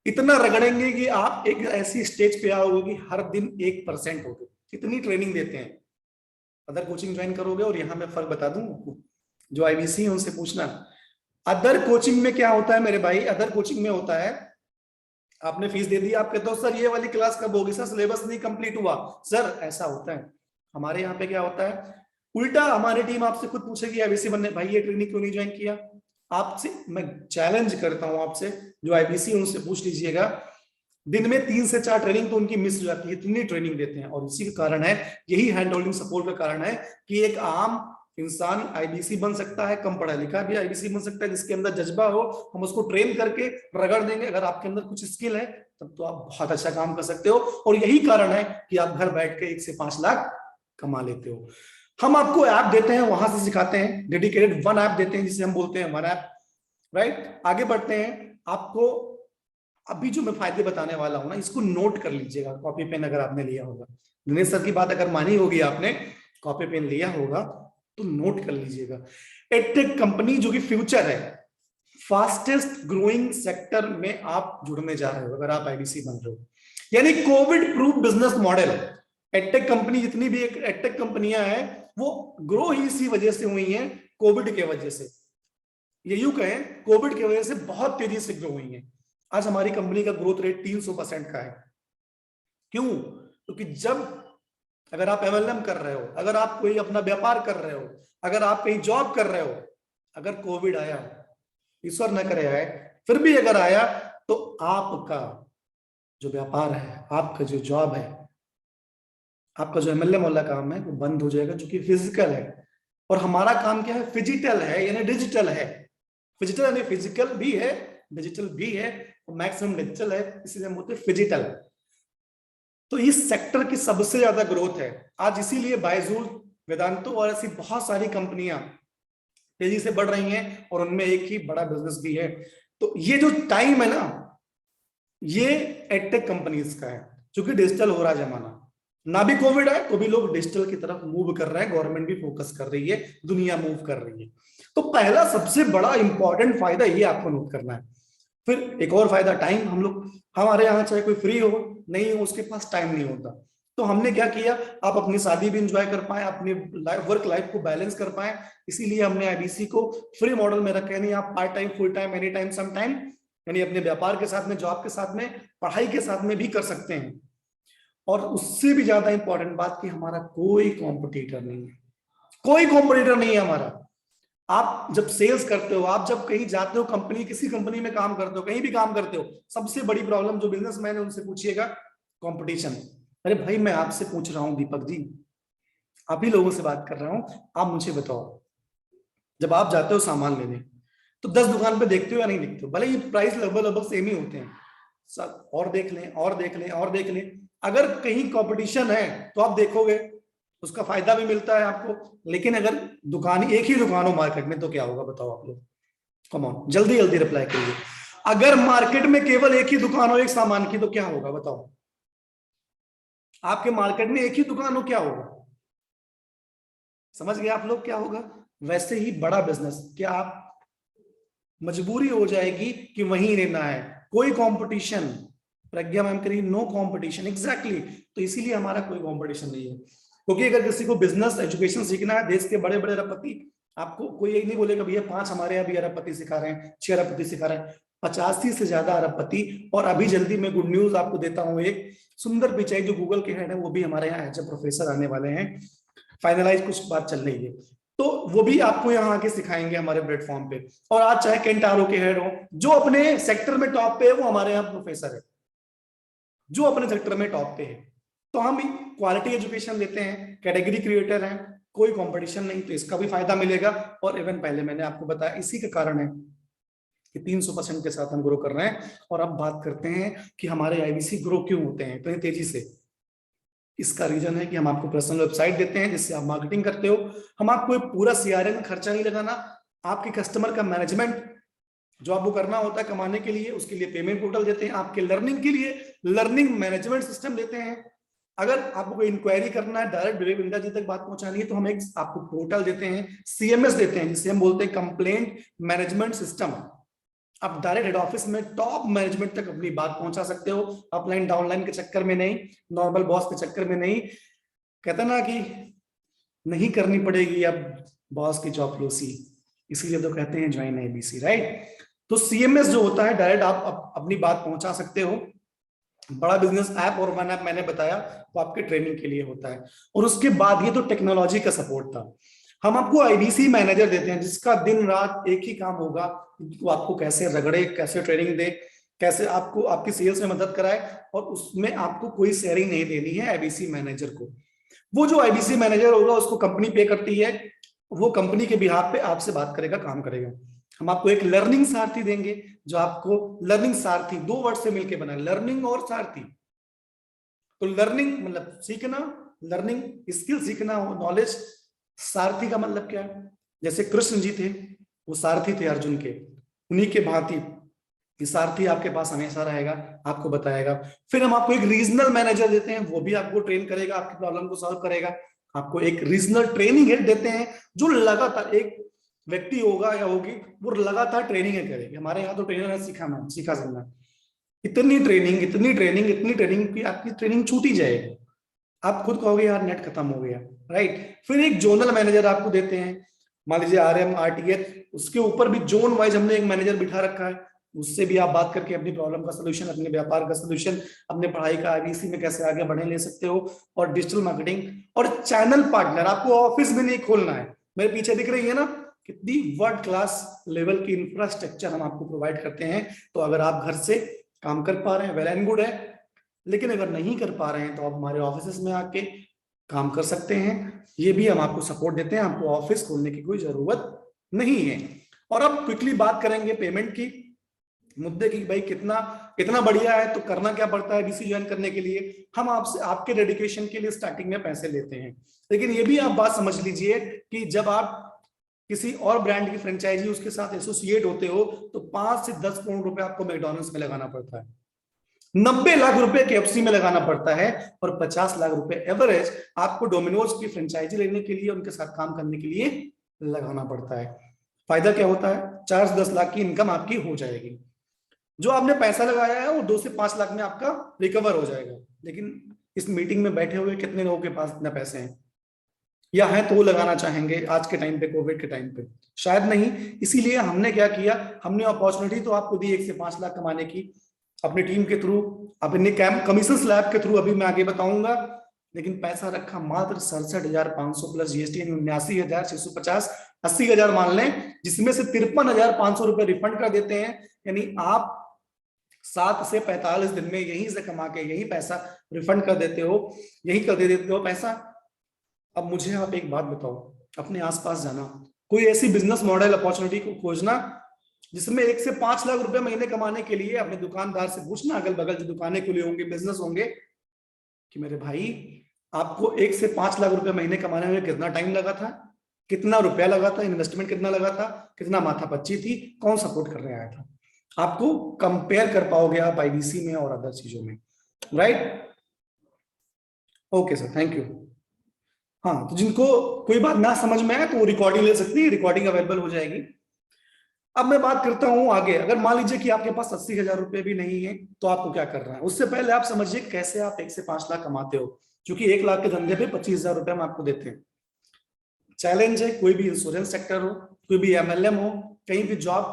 इतना रगड़ेंगे कि आप एक ऐसी स्टेज पे आओगे कि हर दिन 1% होगे, इतनी ट्रेनिंग देते हैं। अदर कोचिंग ज्वाइन करोगे, और यहां मैं फर्क बता दूं आपको, जो आईबीसी है उनसे पूछना, अदर कोचिंग में क्या होता है मेरे भाई, अदर कोचिंग में होता है आपने फीस दे दी, आप कहते हो सर ये वाली क्लास कब होगी, सर सिलेबस नहीं कंप्लीट हुआ, सर ऐसा होता है। हमारे यहाँ पे क्या होता है, उल्टा हमारी टीम आपसे खुद पूछेगी आईबीसी बनने, भाई ये ट्रेनिंग क्यों नहीं ज्वाइन किया। आपसे मैं चैलेंज करता हूं, आपसे जो आईबीसी उनसे पूछ लीजिएगा, दिन में 3 से 4 ट्रेनिंग तो उनकी मिस हो जाती है, इतनी ट्रेनिंग देते हैं। और इसी का कारण है, यही हैंड होल्डिंग सपोर्ट का कारण है कि एक आम इंसान आईबीसी बन सकता है, कम पढ़ा लिखा भी आईबीसी बन सकता है, जिसके अंदर जज्बा हो, हम उसको ट्रेन करके रगड़ देंगे। अगर आपके अंदर कुछ स्किल है तब तो आप बहुत अच्छा काम कर सकते हो, और यही कारण है कि आप घर बैठ के 1 से 5 लाख कमा लेते हो। हम आपको ऐप देते हैं, वहां से सिखाते हैं, डेडिकेटेड 1 ऐप देते हैं जिसे हम बोलते हैं 1 ऐप, राइट। आगे बढ़ते हैं, आपको अभी जो मैं फायदे बताने वाला हूं ना, इसको नोट कर लीजिएगा कॉपी पेन, अगर आपने लिया होगा, दिनेश सर की बात अगर मानी होगी आपने, कॉपी पेन लिया होगा तो नोट कर लीजिएगा। एडटेक कंपनी जो कि फ्यूचर है, फास्टेस्ट ग्रोइंग सेक्टर में आप जुड़ने जा रहे हो अगर आप आईबीसी बन रहे हो, यानी Covid proof business model. Edtech company, जितनी भी एडटेक कंपनियां हैं वो ग्रो ही इसी वजह से हुई हैं, कोविड के वजह से, ये यूं कहें कोविड की वजह से बहुत तेजी से ग्रो हुई है। आज हमारी कंपनी का ग्रोथ रेट 300% का है। क्यों? क्योंकि जब अगर आप एमएलएम कर रहे हो, अगर आप कोई अपना व्यापार कर रहे हो, अगर आप कहीं जॉब कर रहे हो, अगर कोविड आया, ईश्वर न करे आए, फिर भी अगर आया, तो आपका जो व्यापार है, आपका जो जॉब है, आपका जो एमएलएम वाला काम है वो बंद हो जाएगा, जो कि फिजिकल है। और हमारा काम क्या है, फिजिटल है, यानी डिजिटल है। फिजिटल यानी फिजिकल भी है, डिजिटल भी है, और मैक्सिमम डिजिटल है, इसलिए हम बोलते हैं फिजिटल। तो इस सेक्टर की सबसे ज्यादा ग्रोथ है आज, इसीलिए बायजूस, वेदांतो और ऐसी बहुत सारी कंपनियां तेजी से बढ़ रही हैं, और उनमें एक ही बड़ा बिजनेस भी है। तो ये जो टाइम है ना, ये एडटेक कंपनीज का है, क्योंकि डिजिटल हो रहा है जमाना, ना भी कोविड है तो भी लोग डिजिटल की तरफ मूव कर रहे हैं, गवर्नमेंट भी फोकस कर रही है, दुनिया मूव कर रही है। तो पहला सबसे बड़ा इंपॉर्टेंट फायदा ये आपको नोट करना है। फिर एक और फायदा, टाइम। हम लोग, हमारे यहाँ चाहे कोई फ्री हो नहीं हो, उसके पास टाइम नहीं होता, तो हमने क्या किया, आप अपनी शादी भी एंजॉय कर पाए, अपनी वर्क लाइफ को बैलेंस कर पाए, इसीलिए हमने आईबीसी को फ्री मॉडल में रखा है। नहीं आप part time, full time, any time, some time, यानी अपने व्यापार के साथ में, जॉब के साथ में, पढ़ाई के साथ में भी कर सकते हैं। और उससे भी ज्यादा इंपॉर्टेंट बात कि हमारा कोई कॉम्पिटिटर नहीं है, कोई कॉम्पिटिटर नहीं है हमारा। आप जब सेल्स करते हो, आप जब कहीं जाते हो, कंपनी, किसी कंपनी में काम करते हो, कहीं भी काम करते हो, सबसे बड़ी प्रॉब्लम जो बिजनेसमैन है उनसे पूछिएगा, कंपटीशन। अरे भाई मैं आपसे पूछ रहा हूं दीपक जी, आप ही लोगों से बात कर रहा हूं। आप मुझे बताओ, जब आप जाते हो सामान लेने तो 10 दुकान पे देखते हो या नहीं देखते हो? भले ये प्राइस लगभग लगभग सेम ही होते हैं सब, और देख लें और देख लें और देख लें, अगर कहीं कंपटीशन है तो आप देखोगे, उसका फायदा भी मिलता है आपको। लेकिन अगर दुकान, एक ही दुकान हो मार्केट में, तो क्या होगा बताओ आप लोग? कम ऑन, जल्दी जल्दी रिप्लाई करिए। अगर मार्केट में केवल एक ही दुकान हो एक सामान की, तो क्या होगा बताओ? आपके मार्केट में एक ही दुकान हो, क्या होगा? समझ गए आप लोग क्या होगा? वैसे ही बड़ा बिजनेस, क्या आप मजबूरी हो जाएगी कि वहीं लेना है, कोई कंपटीशन, प्रज्ञा मैम करी नो कंपटीशन, एग्जैक्टली। तो इसीलिए हमारा कोई कंपटीशन नहीं है, क्योंकि अगर किसी को बिजनेस एजुकेशन सीखना है, देश के बड़े बड़े अरबपति, आपको कोई ये नहीं बोलेगा भैया 5 हमारे यहाँ भी अरबपति सिखा रहे हैं, 6 अरबपति सिखा रहे हैं, 85 से ज्यादा अरबपति। और अभी जल्दी मैं गुड न्यूज आपको देता हूँ, एक सुंदर पिचाई जो गूगल के हेड है, वो भी हमारे यहाँ एज ए प्रोफेसर आने वाले हैं, फाइनलाइज कुछ बात चल रही है, तो वो भी आपको यहाँ आके सिखाएंगे हमारे प्लेटफॉर्म पे। और आज चाहे केंटारो के हेड हो, जो अपने सेक्टर में टॉप पे है, वो हमारे यहाँ प्रोफेसर है, जो अपने सेक्टर में टॉप पे है। तो हम क्वालिटी एजुकेशन देते हैं, कैटेगरी क्रिएटर हैं, कोई कंपटीशन नहीं, तो इसका भी फायदा मिलेगा। और इवन पहले मैंने आपको बताया, इसी के कारण है कि 300% के साथ हम ग्रो कर रहे हैं। और अब बात करते हैं कि हमारे आईबीसी ग्रो क्यों होते हैं इतनी तेजी से। इसका रीजन है कि हम आपको पर्सनल वेबसाइट देते हैं जिससे आप मार्केटिंग करते हो। हम आपको एक पूरा सीआरएम खर्चा नहीं लगाना, आपके कस्टमर का मैनेजमेंट जो आपको करना होता है कमाने के लिए, उसके लिए पेमेंट पोर्टल देते हैं, आपके लर्निंग के लिए लर्निंग मैनेजमेंट सिस्टम देते हैं। अगर आपको कोई इंक्वायरी करना है, डायरेक्ट विवेक जी तक बात पहुंचानी है, तो हम एक आपको पोर्टल देते हैं, सीएमएस देते हैं, जिसे हम बोलते हैं कंप्लेंट मैनेजमेंट सिस्टम। आप डायरेक्ट हेड ऑफिस में टॉप मैनेजमेंट तक अपनी बात पहुंचा सकते हो, अपलाइन डाउनलाइन के चक्कर में नहीं, नॉर्मल बॉस के चक्कर में नहीं। कहता ना कि नहीं करनी पड़ेगी अब बॉस की चौपलूसी, इसीलिए तो कहते हैं ज्वाइन एबीसी, राइट? तो सीएमएस जो होता है, डायरेक्ट आप अपनी बात पहुंचा सकते हो। बड़ा बिजनेस ऐप और वन ऐप मैंने बताया तो आपके ट्रेनिंग के लिए होता है। और उसके बाद ये तो टेक्नोलॉजी का सपोर्ट था। हम आपको आईबीसी मैनेजर देते हैं, जिसका दिन रात एक ही काम होगा, वो आपको कैसे रगड़े, कैसे ट्रेनिंग दे, कैसे आपको आपकी सेल्स में मदद कराए, और उसमें आपको कोई शेयरिंग नहीं देनी है आईबीसी मैनेजर को। वो जो आईबीसी मैनेजर होगा उसको कंपनी पे करती है, वो कंपनी के बिहाफ पे आपसे बात करेगा, काम करेगा। हम आपको एक लर्निंग सारथी देंगे, जो आपको लर्निंग सारथी 2 वर्ड से मिलकर बना, लर्निंग और सारथी। तो लर्निंग मतलब सीखना, लर्निंग स्किल सीखना हो, नॉलेज। सारथी का मतलब क्या है? जैसे कृष्ण जी थे, वो सारथी थे अर्जुन के, उन्हीं के भांति सारथी आपके पास हमेशा रहेगा, आपको बताएगा। फिर हम आपको एक रीजनल मैनेजर देते हैं, वो भी आपको ट्रेन करेगा, आपकी प्रॉब्लम को सॉल्व करेगा। आपको एक रीजनल ट्रेनिंग हेड देते हैं, जो लगातार एक व्यक्ति होगा या होगी, वो लगातार ट्रेनिंग करेगी। हमारे यहाँ तो ट्रेनर है, सीखा समझा, इतनी ट्रेनिंग इतनी ट्रेनिंग इतनी ट्रेनिंग की आपकी ट्रेनिंग छूट ही जाएगी, आप खुद कहोगे यार नेट खत्म हो गया, राइट? फिर एक जोनल मैनेजर आपको देते हैं, मान लीजिए आरएम आरटीएच, उसके ऊपर भी जोन वाइज हमने एक मैनेजर बिठा रखा है, उससे भी आप बात करके अपनी प्रॉब्लम का सोल्यूशन, अपने व्यापार का सोल्यूशन, अपने पढ़ाई का आईबीसी में कैसे आगे बढ़े ले सकते हो। और डिजिटल मार्केटिंग और चैनल पार्टनर, आपको ऑफिस में नहीं खोलना है। मेरे पीछे दिख रही है ना कितनी वर्ल्ड क्लास लेवल की इंफ्रास्ट्रक्चर हम आपको प्रोवाइड करते हैं। तो अगर आप घर से काम कर पा रहे हैं, वेल एंड गुड है, लेकिन अगर नहीं कर पा रहे हैं तो आप हमारे ऑफिस में आके काम कर सकते हैं। ये भी हम आपको सपोर्ट देते हैं, आपको ऑफिस खोलने की कोई जरूरत नहीं है। और अब क्विकली बात करेंगे पेमेंट की, मुद्दे की, भाई कितना इतना बढ़िया है तो करना क्या पड़ता है बीसी ज्वाइन करने के लिए। हम आपसे आपके डेडिकेशन के लिए स्टार्टिंग में पैसे लेते हैं, लेकिन ये भी आप बात समझ लीजिए कि जब आप किसी और ब्रांड की फ्रेंचाइजी उसके साथ एसोसिएट होते हो, तो 5 से 10 करोड़ रुपए आपको मैकडॉनल्ड्स में लगाना पड़ता है, 90 लाख रुपए केएफसी में लगाना पड़ता है, और 50 लाख रुपए एवरेज आपको डोमिनोज की फ्रेंचाइजी लेने के लिए, उनके साथ काम करने के लिए लगाना पड़ता है। फायदा क्या होता है? 4 से 10 लाख की इनकम आपकी हो जाएगी। जो आपने पैसा लगाया है वो 2 से 5 लाख में आपका रिकवर हो जाएगा। लेकिन इस मीटिंग में बैठे हुए कितने लोगों के पास इतने पैसे हैं, या है तो वो लगाना चाहेंगे आज के टाइम पे, कोविड के टाइम पे? शायद नहीं। इसीलिए हमने क्या किया, हमने अपॉर्चुनिटी तो आपको दी 1 से 5 लाख कमाने की अपनी टीम के थ्रू, अपने कमीशन स्लैब के थ्रू, अभी मैं आगे बताऊंगा। लेकिन पैसा रखा मात्र 67,500 प्लस जीएसटी, यानी 79,650, 80,000 मान लें, जिसमें से 53,500 रुपए रिफंड कर देते हैं। यानी आप 7 से 45 दिन में यहीं से कमा के यही पैसा रिफंड कर देते हो, यही कर देते हो पैसा। अब मुझे आप एक बात बताओ, अपने आसपास जाना, कोई ऐसी बिजनेस मॉडल अपॉर्चुनिटी को खोजना जिसमें 1 से 5 लाख रुपए महीने कमाने के लिए अपने दुकानदार से पूछना, अगल बगल जो दुकानें खुली होंगी, बिजनेस होंगे, कि मेरे भाई आपको 1 से 5 लाख रुपए महीने कमाने में कितना टाइम लगा था, कितना रुपया लगा था, इन्वेस्टमेंट कितना लगा था, कितना माथापच्ची थी, कौन सपोर्ट करने आया था, आपको कंपेयर कर पाओगे आप आईबीसी में और अदर चीजों में, right? Okay sir, thank you. हाँ, तो जिनको कोई बात ना समझ में आए तो वो रिकॉर्डिंग ले सकती है, रिकॉर्डिंग अवेलेबल हो जाएगी। अब मैं बात करता हूं आगे। अगर मान लीजिए कि आपके पास 80,000 रुपए भी नहीं है तो आपको क्या करना है, उससे पहले आप समझिए कैसे आप 1 से 5 लाख कमाते हो, क्योंकि 1 लाख के धंधे पे 25,000 रुपए हम आपको देते हैं। चैलेंज है, कोई भी इंश्योरेंस सेक्टर हो, कोई भी एमएलएम हो, कहीं भी जॉब,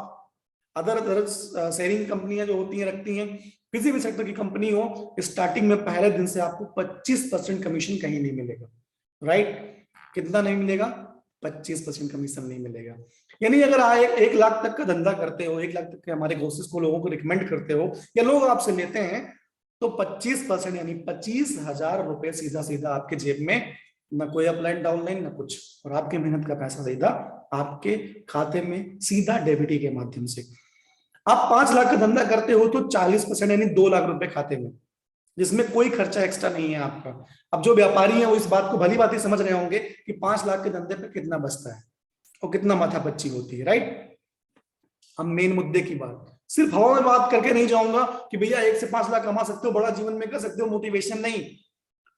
अदर शेयरिंग कंपनियां जो होती हैं रखती हैं, किसी भी सेक्टर की कंपनी हो, स्टार्टिंग में पहले दिन से आपको 25% कमीशन कहीं नहीं मिलेगा, राइट? कितना नहीं मिलेगा? 25% कमीशन नहीं मिलेगा। यानी अगर आप 1 लाख तक का धंधा करते हो, 1 लाख तक के हमारे कोर्सेज को लोगों को रिकमेंड करते हो या लोग आपसे लेते हैं, तो 25% यानी 25,000 रुपए सीधा सीधा आपके जेब में, ना कोई अपलाइन डाउनलाइन ना कुछ, और आपके मेहनत का पैसा सीधा आपके खाते में सीधा डेबिटी के माध्यम से। आप 5 लाख का धंधा करते हो तो 40% यानी 2 लाख रुपए खाते में, जिसमें कोई खर्चा एक्स्ट्रा नहीं है आपका। अब जो व्यापारी है वो इस बात को भली बात ही समझ रहे होंगे कि 5 लाख के धंधे पे कितना बचता है और कितना माथापच्ची होती है, राइट? हम मेन मुद्दे की बात, सिर्फ हवा में बात करके नहीं जाऊंगा कि भैया 1 से 5 लाख कमा सकते हो, बड़ा जीवन में कर सकते हो, मोटिवेशन नहीं,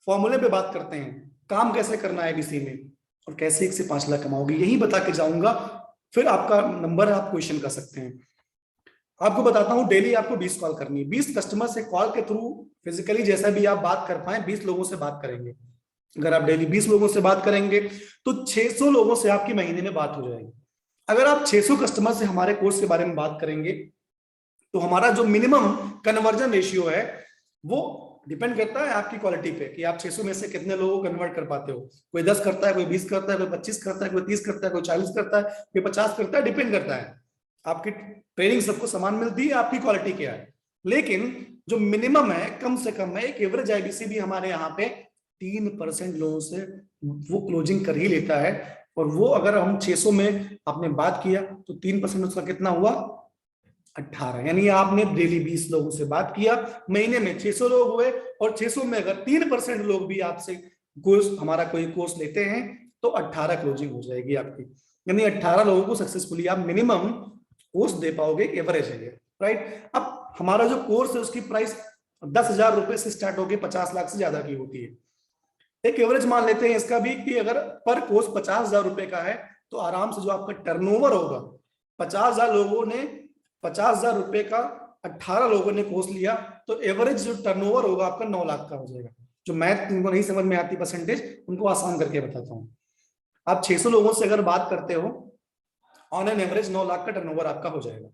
फॉर्मूले पे बात करते हैं, काम कैसे करना है बीसी में और कैसे 1 से 5 लाख कमाओगे, यही बता के जाऊंगा। फिर आपका नंबर आप क्वेश्चन कर सकते हैं। आपको बताता हूं, डेली आपको 20 कॉल करनी है। 20 कस्टमर से कॉल के थ्रू फिजिकली जैसा भी आप बात कर पाए 20 लोगों से बात करेंगे। अगर आप डेली 20 लोगों से बात करेंगे तो 600 लोगों से आपकी महीने में बात हो जाएगी। अगर आप 600 कस्टमर से हमारे कोर्स के बारे में बात करेंगे तो हमारा जो मिनिमम कन्वर्जन रेशियो है वो डिपेंड करता है आपकी क्वालिटी पे, कि आप 600 में से कितने लोगों को कन्वर्ट कर पाते हो। कोई 10 करता है, कोई 20 करता है, कोई 25 करता है, कोई 30 करता है, कोई 40 करता है, कोई 50 करता है, डिपेंड करता है। आपकी ट्रेनिंग सबको समान मिलती है, आपकी क्वालिटी क्या है। लेकिन जो मिनिमम है, कम से कम है, एक एवरेज आईबीसी भी हमारे यहाँ पे 3% लोगों से वो क्लोजिंग कर ही लेता है। और वो अगर हम 600 में आपने बात किया तो 3% उसका कितना हुआ? 18। यानी आपने डेली 20 लोगों से बात किया, महीने में 600 लोग हुए, और 600 में अगर 3% लोग भी आपसे कोर्स, हमारा कोई कोर्स लेते हैं तो 18 क्लोजिंग हो जाएगी आपकी। यानी 18 लोगों को सक्सेसफुली आप मिनिमम कोर्स दे पाओगे, एवरेज है ये, राइट? अब हमारा जो कोर्स है उसकी प्राइस 10,000 रुपए से स्टार्ट होकर 50 लाख से ज्यादा की होती है। एक एवरेज मान लेते हैं इसका भी कि अगर पर कोर्स 50,000 रुपए का है तो आराम से जो आपका टर्नओवर होगा, 50,000 लोगों ने 50,000 रुपए का 18 लोगों ने कोर्स लिया तो एवरेज जो टर्नओवर होगा आपका 9 लाख का हो जाएगा। जो मैथ तुमको नहीं समझ में आती परसेंटेज, उनको आसान करके बताता हूँ। आप 600 लोगों से अगर बात करते हो, ऑन एन एवरेज 9 लाख का टर्नओवर आपका हो जाएगा।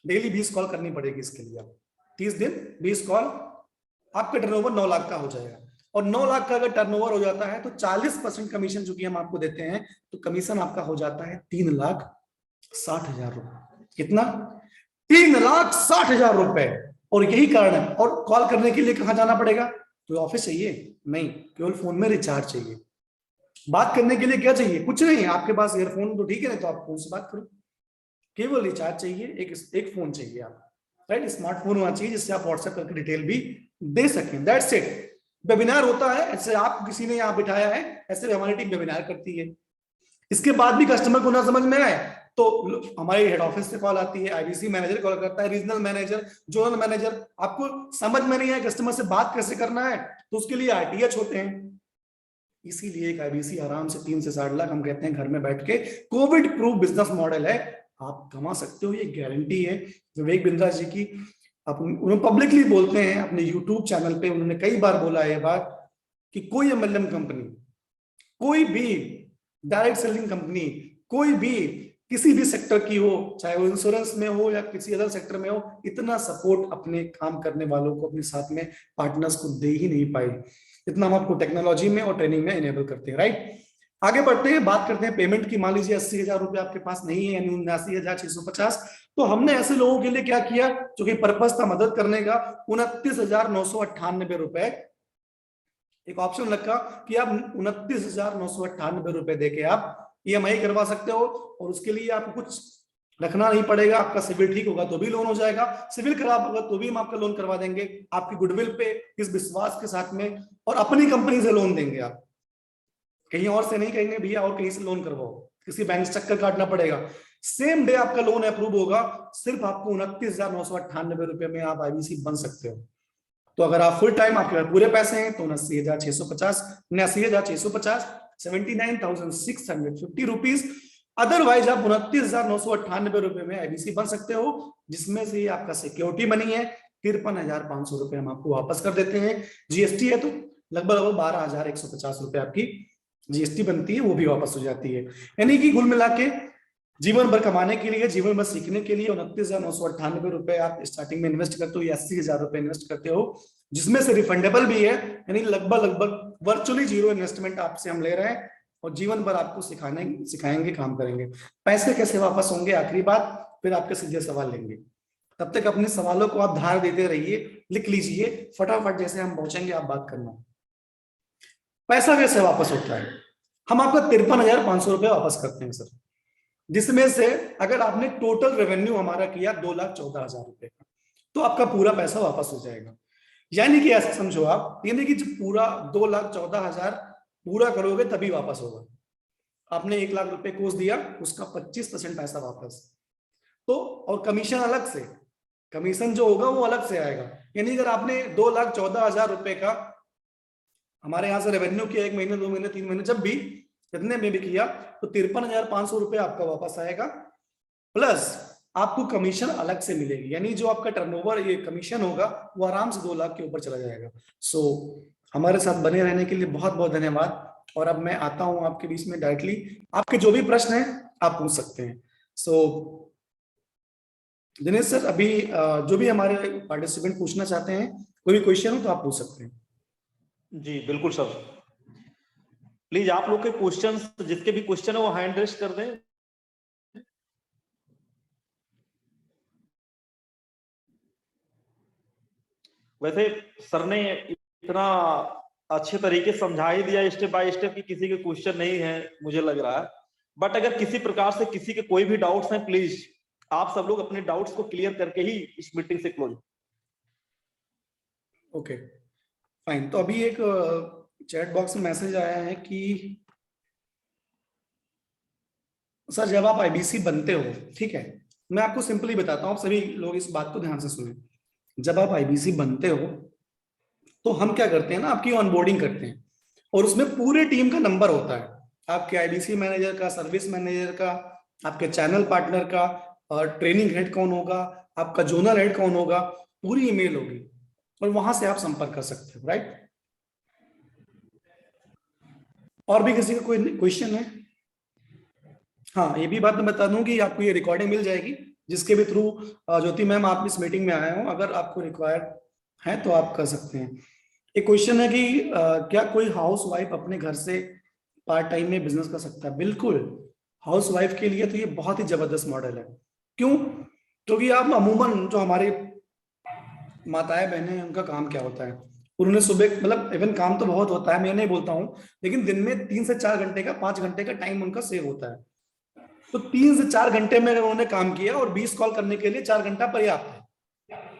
डेली 20 कॉल करनी पड़ेगी इसके लिए, आप 30 दिन 20 कॉल, आपका टर्नओवर 9 लाख का हो जाएगा। और 9 लाख का अगर टर्नओवर हो जाता है तो 40% कमीशन जो कि हम आपको देते हैं, तो कमीशन आपका हो जाता है 3,60,000 रुपए। कितना? 3,60,000 रुपए। और यही कारण है। और कॉल करने के लिए कहां जाना पड़ेगा? तो ऑफिस चाहिए नहीं, केवल फोन में रिचार्ज चाहिए। बात करने के लिए क्या चाहिए? कुछ नहीं, आपके पास ईयरफोन तो ठीक है, नहीं तो आप फोन से बात करो। केवल रिचार्ज चाहिए, एक फोन चाहिए आप, राइट? स्मार्टफोन होना चाहिए जिससे आप व्हाट्सएप करके डिटेल भी दे सकें। That's it. वेबिनार होता है, ऐसे आप किसी ने यहाँ बिठाया है, ऐसे हमारी टीम वेबिनार करती है। इसके बाद भी कस्टमर को ना समझ में आए तो हमारे हेड ऑफिस से कॉल आती है, आईबीसी मैनेजर कॉल करता है, रीजनल मैनेजर, जोनल मैनेजर। आपको समझ में नहीं आए कस्टमर से बात कैसे करना है तो उसके लिए आरटीएच होते हैं। इसीलिए एक आईबीसी आराम से 3 से 60 लाख हम कहते हैं घर में बैठ के कोविड प्रूफ बिजनेस मॉडल है, आप कमा सकते हो, ये गारंटी है। विवेक बिंद्रा जी की, उन्होंने पब्लिकली बोलते हैं अपने यूट्यूब चैनल पे, उन्होंने कई बार बोला है ये बात कि कोई एमएलएम कंपनी, कोई भी डायरेक्ट सेलिंग कंपनी, कोई भी किसी भी सेक्टर की हो, चाहे वो इंश्योरेंस में हो या किसी अदर सेक्टर में हो, इतना सपोर्ट अपने काम करने वालों को, अपने साथ में पार्टनर्स को दे ही नहीं पाए इतना हम आपको टेक्नोलॉजी में और ट्रेनिंग में इनेबल करते हैं, राइट? आगे बढ़ते हैं, बात करते हैं पेमेंट की। मान लीजिए 80,000 रुपए आपके पास नहीं है, यानी 79,650, तो हमने ऐसे लोगों के लिए क्या किया जो कि पर्पस था मदद करने का, 29,998 रुपए एक ऑप्शन रखा कि आप 29,998 रुपए देके आप EMI करवा सकते हो, और उसके लिए आपको कुछ रखना नहीं पड़ेगा। आपका सिविल ठीक होगा तो भी लोन हो जाएगा, सिविल खराब होगा तो भी हम आपका लोन करवा देंगे, आपकी गुडविल पे इस विश्वास के साथ में, और अपनी कंपनी से लोन देंगे। आप कहीं और से नहीं कहेंगे भैया और कहीं से लोन करवाओ, किसी बैंक से चक्कर काटना पड़ेगा। सेम डे आपका लोन अप्रूव होगा, सिर्फ आपको 29,998 रुपए में आप IBC बन सकते हो। तो अगर आप फुल टाइम, आपके पास पूरे पैसे हैं, तो 79,650 79,650 79,650 रुपीज। अदरवाइज आप 29,998 रुपए में IBC बन सकते हो, जिसमें से आपका सिक्योरिटी मनी है 53,500 रुपए हम आपको वापस कर देते हैं। GST है तो लगभग 12,150 रुपए आपकी GST बनती है, वो भी वापस हो जाती है। यानी कि कुल मिला के जीवन भर कमाने के लिए, जीवन भर सीखने के लिए 29,998 रुपए आप स्टार्टिंग में इन्वेस्ट करते हो, या 80,000 रुपए इन्वेस्ट करते हो, जिसमें से रिफंडेबल भी है, यानी लगभग वर्चुअली जीरो इन्वेस्टमेंट आपसे हम ले रहे हैं, और जीवन भर आपको सिखाएंगे, काम करेंगे। पैसे कैसे वापस होंगे, आखिरी बात, फिर आपके सीधे सवाल लेंगे। तब तक अपने सवालों को आप धार देते रहिए, लिख लीजिए फटाफट, जैसे हम पहुंचेंगे आप बात करना। पैसा कैसे वापस होता है? हम आपका 53,500 रुपए वापस करते हैं सर, जिसमें से अगर आपने टोटल रेवेन्यू हमारा किया 2,14,000 रुपए का, तो आपका पूरा पैसा वापस हो जाएगा। यानी कि ऐसा समझो आप, यानी कि जब पूरा 2,14,000 पूरा करोगे तभी वापस होगा। आपने 1,00,000 रुपए कोर्स दिया, उसका 25% पैसा वापस, तो और कमीशन अलग से, कमीशन जो होगा वो अलग से आएगा। यानी अगर आपने 2,14,000 रुपए का हमारे यहाँ से रेवेन्यू किया, 1 महीने 2 महीने 3 महीने, जब भी कितने में भी किया, तो 53,500 रुपए आपका वापस आएगा, प्लस आपको कमीशन अलग से मिलेगी। यानी जो आपका टर्नओवर ये कमीशन होगा वो आराम से 2 लाख के ऊपर चला जाएगा। सो हमारे साथ बने रहने के लिए बहुत बहुत धन्यवाद। और अब मैं आता हूं आपके बीच में डायरेक्टली, आपके जो भी प्रश्न हैं आप पूछ सकते हैं। सो दिनेश सर, अभी जो भी हमारे पार्टिसिपेंट पूछना चाहते हैं, कोई भी क्वेश्चन हो तो आप पूछ सकते हैं। जी बिल्कुल सर, प्लीज आप लोग के क्वेश्चंस, जिसके भी क्वेश्चन है वो हैंड रेस कर दें। वैसे सर ने इतना अच्छे तरीके से समझा ही दिया स्टेप बाय स्टेप कि किसी के क्वेश्चन नहीं है मुझे लग रहा है। बट अगर किसी प्रकार से किसी के कोई भी डाउट्स हैं, प्लीज आप सब लोग अपने डाउट्स को क्लियर करके ही इस मीटिंग से क्लोज। Okay fine. तो अभी एक चैट बॉक्स में मैसेज आया है कि सर जब आप IBC बनते हो, ठीक है, मैं आपको सिंपली बताता हूँ, आप सभी लोग इस बात को ध्यान से सुने। जब आप IBC बनते हो तो हम क्या करते हैं ना, आपकी ऑनबोर्डिंग करते हैं, और उसमें पूरे टीम का नंबर होता है, आपके IBC मैनेजर का, सर्विस मैनेजर का, आपके चैनल पार्टनर का, और ट्रेनिंग हेड कौन होगा, आपका जोनल हेड कौन होगा, पूरी ईमेल होगी, और वहां से आप संपर्क कर सकते हो, राइट। और भी किसी का कोई क्वेश्चन है? हाँ, ये भी बात मैं बता दूं कि आपको ये रिकॉर्डिंग मिल जाएगी, जिसके भी थ्रू ज्योति मैम आप इस मीटिंग में आए हो, अगर आपको रिक्वायर्ड है तो आप कर सकते हैं। एक क्वेश्चन है कि क्या कोई हाउस वाइफ अपने घर से पार्ट टाइम में बिजनेस कर सकता है? बिल्कुल, हाउस वाइफ के लिए तो ये बहुत ही जबरदस्त मॉडल है। क्यों? क्योंकि आप अमूमन जो हमारे माताएं बहनें हैं, उनका काम क्या होता है, उन्होंने सुबह, मतलब इवन काम तो बहुत होता है, मैं नहीं बोलता हूँ, लेकिन दिन में 3 से 4 घंटे का, 5 घंटे का टाइम उनका सेव होता है। तो 3 से 4 घंटे में अगर उन्होंने काम किया, और 20 कॉल करने के लिए 4 घंटा पर्याप्त है,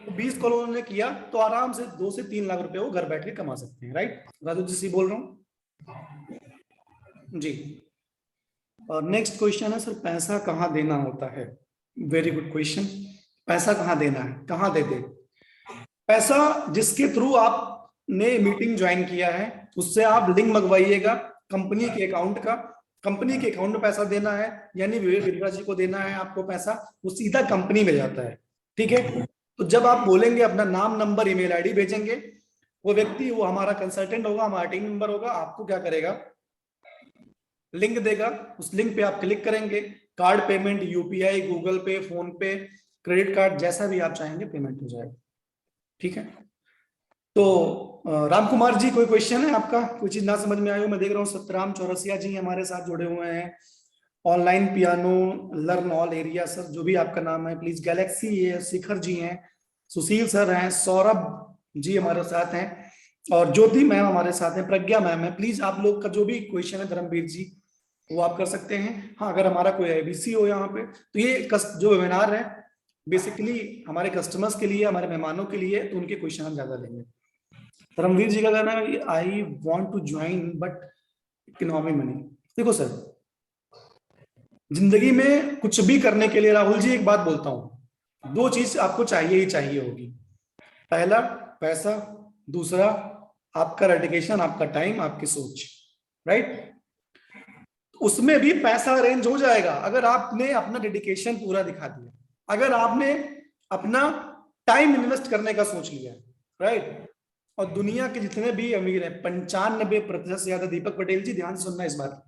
तो 20 कॉल उन्होंने किया तो आराम से 2 से 3 लाख रुपए वो घर बैठ के कमा सकते हैं, राइट। राजू जी बोल रहा हूँ जी। और नेक्स्ट क्वेश्चन है सर, पैसा कहाँ देना होता है? Very good question. पैसा कहाँ देना है, कहाँ दे दे? पैसा जिसके थ्रू आपने मीटिंग ज्वाइन किया है, उससे आप लिंक मंगवाइएगा कंपनी के अकाउंट का, कंपनी के अकाउंट में पैसा देना है, यानी विवेक बिरला जी को देना है आपको पैसा, वो सीधा कंपनी में जाता है, ठीक है। तो जब आप बोलेंगे अपना नाम, नंबर, ईमेल आईडी भेजेंगे, वो व्यक्ति, वो हमारा कंसल्टेंट होगा, हमारा टीम मेंबर होगा, आपको क्या करेगा, लिंक देगा, उस लिंक पे आप क्लिक करेंगे, कार्ड पेमेंट, UPI, गूगल पे, फोन पे, क्रेडिट कार्ड, जैसा भी आप चाहेंगे पेमेंट हो जाएगा, ठीक है। तो राम कुमार जी, कोई क्वेश्चन है आपका? कोई चीज ना समझ में आई हो? मैं देख रहा हूँ सतराम चौरसिया जी हमारे साथ जुड़े हुए हैं। Online piano learn all area, sir जो भी आपका नाम है प्लीज। गैलेक्सी है, शिखर जी हैं, सुशील सर हैं, सौरभ जी हमारे साथ हैं, और ज्योति मैम हमारे साथ है, प्रज्ञा मैम है। प्लीज आप लोग का जो भी क्वेश्चन है धर्मवीर जी वो आप कर सकते हैं। हाँ, अगर हमारा कोई एबीसी हो यहाँ पे तो ये जो वेबिनार है बेसिकली हमारे कस्टमर्स के लिए, हमारे मेहमानों के लिए, तो उनके क्वेश्चन हम ज्यादा लेंगे। धर्मवीर जी का कहना है I want to join but economy money. देखो सर, जिंदगी में कुछ भी करने के लिए राहुल जी एक बात बोलता हूं, दो चीज आपको चाहिए ही चाहिए होगी। पहला पैसा, दूसरा आपका डेडिकेशन, आपका टाइम, आपकी सोच, राइट। उसमें भी पैसा अरेंज हो जाएगा अगर आपने अपना डेडिकेशन पूरा दिखा दिया, अगर आपने अपना टाइम इन्वेस्ट करने का सोच लिया, राइट। और दुनिया के जितने भी अमीर हैं 95% से ज्यादा, दीपक पटेल जी ध्यान से सुनना इस बात,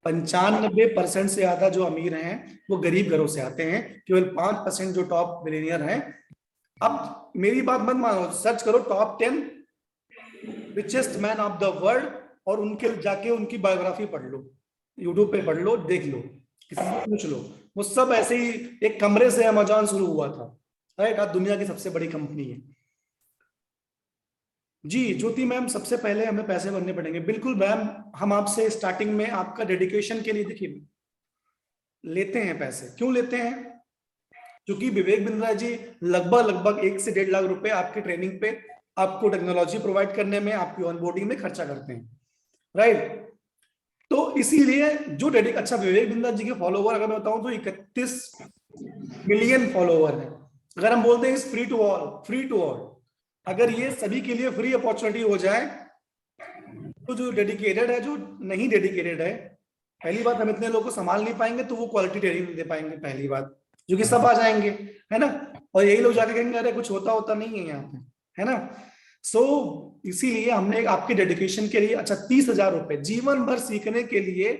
95% से ज्यादा जो अमीर हैं वो गरीब घरों से आते हैं, केवल 5% जो टॉप मिलियनियर हैं। अब मेरी बात मत मानो, सर्च करो top 10 richest man of the world और उनके जाके उनकी बायोग्राफी पढ़ लो, यूट्यूब पे पढ़ लो, देख लो, किसी से पूछ लो, वो सब ऐसे ही एक कमरे से अमेज़न शुरू हुआ था, राइट। आज दुनिया की सबसे बड़ी कंपनी है। जी ज्योति मैम, सबसे पहले हमें पैसे भरने पड़ेंगे। बिल्कुल मैम, हम आपसे स्टार्टिंग में आपका डेडिकेशन के लिए देखिए लेते हैं पैसे। क्यों लेते हैं? क्योंकि विवेक बिंद्रा जी लगभग 1 से 1.5 लाख रुपए आपकी ट्रेनिंग पे, आपको टेक्नोलॉजी प्रोवाइड करने में, आपकी ऑनबोर्डिंग में खर्चा करते हैं, राइट। तो इसीलिए जो अच्छा, विवेक बिंद्रा जी के फॉलोवर अगर मैं बताऊं तो 31 मिलियन फॉलोवर है। अगर हम बोलते हैं फ्री टू ऑल, अगर ये सभी के लिए फ्री अपॉर्चुनिटी हो जाए तो जो डेडिकेटेड है, जो नहीं डेडिकेटेड है, पहली बात हम इतने लोगों को संभाल नहीं पाएंगे तो वो क्वालिटी ट्रेनिंग नहीं दे पाएंगे, पहली बात, जो कि सब आ जाएंगे, है ना। और यही लोग जाके कहेंगे अरे कुछ होता नहीं है यहाँ पे, है ना। सो इसीलिए हमने आपके डेडिकेशन के लिए, अच्छा 30,000 रुपए जीवन भर सीखने के लिए,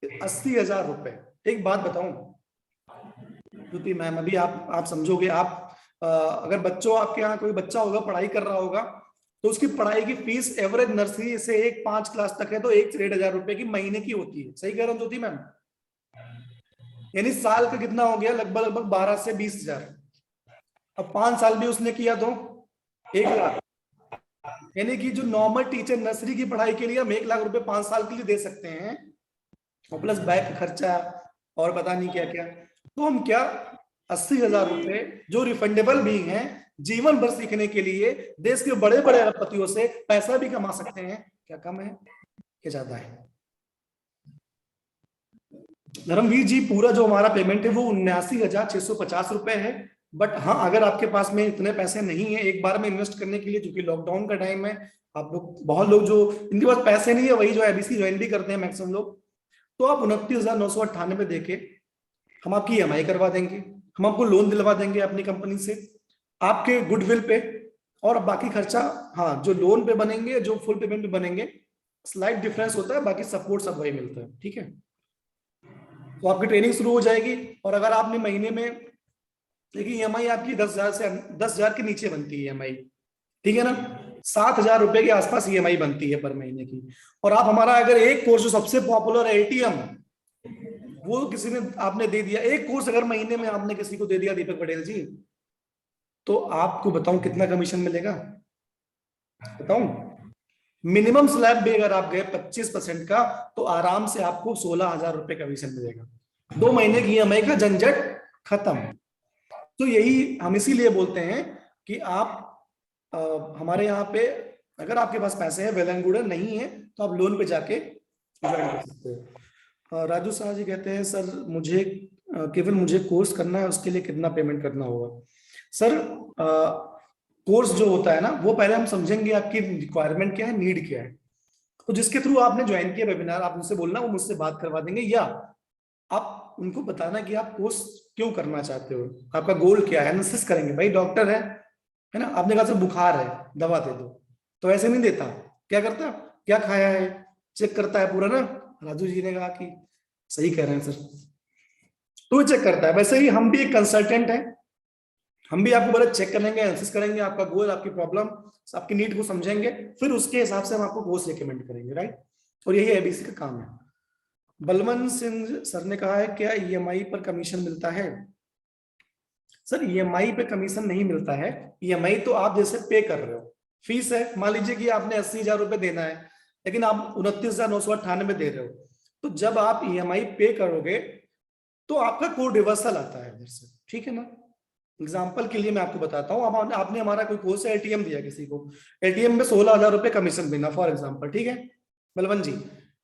80,000 रुपए। एक बात बताऊं ज्योति मैम, अभी आप समझोगे, आप अगर बच्चों, आपके यहाँ कोई बच्चा होगा पढ़ाई कर रहा होगा तो उसकी पढ़ाई की फीस एवरेज नर्सरी से 1-5 क्लास तक है तो 1 से 1,500 रुपए की महीने की होती है। सही कह रहा हूँ ज्योति मैम? यानी साल का कितना हो गया? लगभग 12 से 20,000। अब 5 साल भी उसने किया तो 1 लाख। यानी कि जो नॉर्मल टीचर नर्सरी की पढ़ाई के लिए हम 1 लाख रुपए 5 साल के लिए दे सकते हैं, और प्लस बैग खर्चा और पता नहीं क्या क्या, तो हम क्या 80,000 रुपए जो रिफंडेबल भी हैं जीवन भर सीखने के लिए, देश के बड़े बड़े अरबपतियों से पैसा भी कमा सकते हैं। क्या कम है, क्या ज्यादा है? धर्मवीर जी, पूरा जो हमारा पेमेंट है वो 79,650 रुपए है। बट हाँ, अगर आपके पास में इतने पैसे नहीं है एक बार में इन्वेस्ट करने के लिए, क्योंकि लॉकडाउन का टाइम है, आप लोग, बहुत लोग जो इनके पास पैसे नहीं है वही जो एबीसी ज्वाइन भी करते हैं मैक्सिमम लोग, तो आप 29,998 देके हम आपकी EMI करवा देंगे, हम आपको लोन दिलवा देंगे अपनी कंपनी से आपके गुडविल पे, और बाकी खर्चा हाँ जो लोन पे बनेंगे, जो फुल पेमेंट पे बनेंगे, स्लाइट डिफरेंस होता है, बाकी सपोर्ट सब वही मिलता है, ठीक है। तो आपकी ट्रेनिंग शुरू हो जाएगी। और अगर आपने महीने में, देखिए EMI आपकी 10,000 के नीचे बनती है EMI, ठीक है ना, 7,000 रुपए के आसपास EMI बनती है पर महीने की। और आप हमारा अगर एक कोर्स जो सबसे पॉपुलर है ATM, वो किसी ने आपने दे दिया, एक कोर्स अगर महीने में आपने किसी को दे दिया दीपक पटेल जी, तो आपको बताऊं कितना कमीशन मिलेगा? बताऊं, मिनिमम स्लैब भी अगर आप गए 25% का, तो आराम से आपको 16,000 रुपए कमीशन मिलेगा। 2 महीने की EMI का झंझट खत्म। तो यही हम इसीलिए बोलते हैं कि आप हमारे यहाँ पे, अगर आपके पास पैसे हैं वेल एंड गुड है, नहीं है तो आप लोन पे जाके ज्वाइन कर सकते हो। राजू शाह जी कहते हैं सर मुझे केवल मुझे कोर्स करना है, उसके लिए कितना पेमेंट करना होगा? सर कोर्स जो होता है ना, वो पहले हम समझेंगे आपकी रिक्वायरमेंट क्या है, नीड क्या है। तो जिसके थ्रू आपने ज्वाइन किया वेबिनार, आप उनसे बोलना, वो मुझसे बात करवा देंगे, या आप उनको बताना कि आप कोर्स क्यों करना चाहते हो, आपका गोल क्या है, एनालिसिस करेंगे। भाई डॉक्टर है ना, आपने कहा सर बुखार है दवा दे दो, तो ऐसे नहीं देता, क्या करता, क्या खाया है चेक करता है पूरा ना। राजू जी ने कहा कि सही कह रहे हैं सर, तो चेक करता है। वैसे ही हम भी एक कंसल्टेंट है, हम भी आपको बड़ा चेक करेंगे, एनालिसिस करेंगे, आपका गोल, आपकी प्रॉब्लम, आपकी नीड को समझेंगे, फिर उसके हिसाब से हम आपको कोर्स रिकमेंड करेंगे, राइट। और यही एबीसी का काम है। बलवंत सिंह सर ने कहा है क्या EMI पर कमीशन मिलता है? सर EMI पे कमीशन नहीं मिलता है, EMI तो आप जैसे पे कर रहे हो, फीस है, मान लीजिए कि आपने 80,000 रुपए देना है, लेकिन आप 29,998 दे रहे हो, तो जब आप ईएमआई पे करोगे तो आपका कोड रिवर्सल आता है इधर से, ठीक है ना। एग्जाम्पल के लिए मैं आपको बताता हूँ, अब आपने हमारा कोई कोर्स है, एटीएम दिया किसी को, एटीएम में 16,000 रुपए कमीशन देना फॉर एग्जाम्पल, ठीक है बलवंत जी,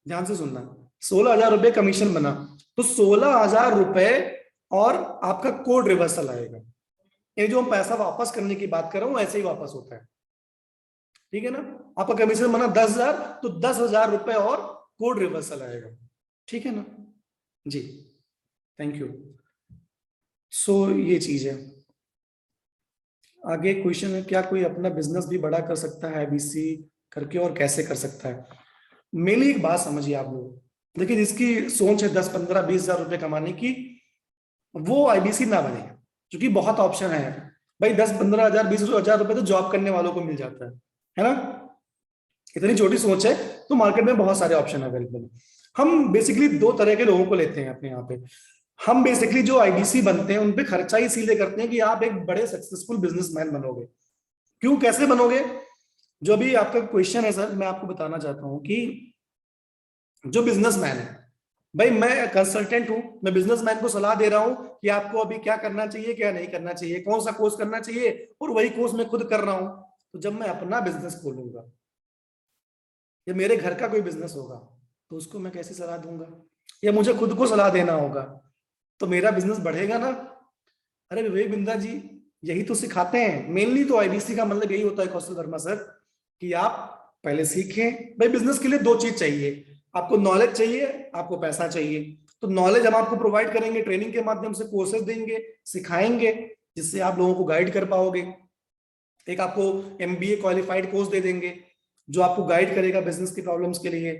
ध्यान से सुनना, 16,000 रुपए कमीशन बना, तो 16,000 रुपए और आपका कोड रिवर्सल आएगा। ये जो हम पैसा वापस करने की बात कर रहा हूँ ऐसे ही वापस होता है, ठीक है ना। आपका कमीशन बना 10,000, तो 10,000 रुपए और कोड रिवर्सल आएगा, ठीक है ना जी। Thank you. सो ये चीज है। आगे क्वेश्चन है, क्या कोई अपना बिजनेस भी बड़ा कर सकता है आईबीसी करके, और कैसे कर सकता है। मेरी एक बात समझिए आप लोग, देखिए जिसकी सोच है 10, 15, 20,000 रुपए कमाने की, वो आईबीसी ना बने, क्योंकि बहुत ऑप्शन है भाई। 10, 15,000, 20,000 रुपए तो जॉब करने वालों को मिल जाता है ना। इतनी छोटी सोच है तो मार्केट में बहुत सारे ऑप्शन अवेलेबल। हम बेसिकली दो तरह के लोगों को लेते हैं अपने यहाँ पे। हम बेसिकली जो आईबीसी बनते हैं उन पे खर्चा ही इसीलिए करते हैं कि आप एक बड़े सक्सेसफुल बिजनेसमैन बनोगे। क्यों, कैसे बनोगे, जो अभी आपका क्वेश्चन है सर, मैं आपको बताना चाहता हूं कि जो बिजनेसमैन है, भाई मैं कंसल्टेंट हूं, मैं बिजनेसमैन को सलाह दे रहा हूं कि आपको अभी क्या करना चाहिए, क्या नहीं करना चाहिए, कौन सा कोर्स करना चाहिए, और वही कोर्स मैं खुद कर रहा हूं। तो जब मैं अपना बिजनेस खोलूंगा या मेरे घर का कोई बिजनेस होगा, तो उसको मैं कैसे सलाह दूंगा, या मुझे खुद को सलाह देना होगा, तो मेरा बिजनेस बढ़ेगा ना। अरे विवेक बिंद्रा जी यही तो सिखाते हैं मेनली। तो आईबीसी का मतलब यही होता है कौशल वर्मा सर, कि आप पहले सीखें। भाई बिजनेस के लिए दो चीज चाहिए, आपको नॉलेज चाहिए, आपको पैसा चाहिए। तो नॉलेज हम आपको प्रोवाइड करेंगे, ट्रेनिंग के माध्यम से कोर्सेज देंगे, सिखाएंगे, जिससे आप लोगों को गाइड कर पाओगे। एक आपको एमबीए क्वालिफाइड कोर्स दे देंगे जो आपको गाइड करेगा बिजनेस की प्रॉब्लम्स के लिए।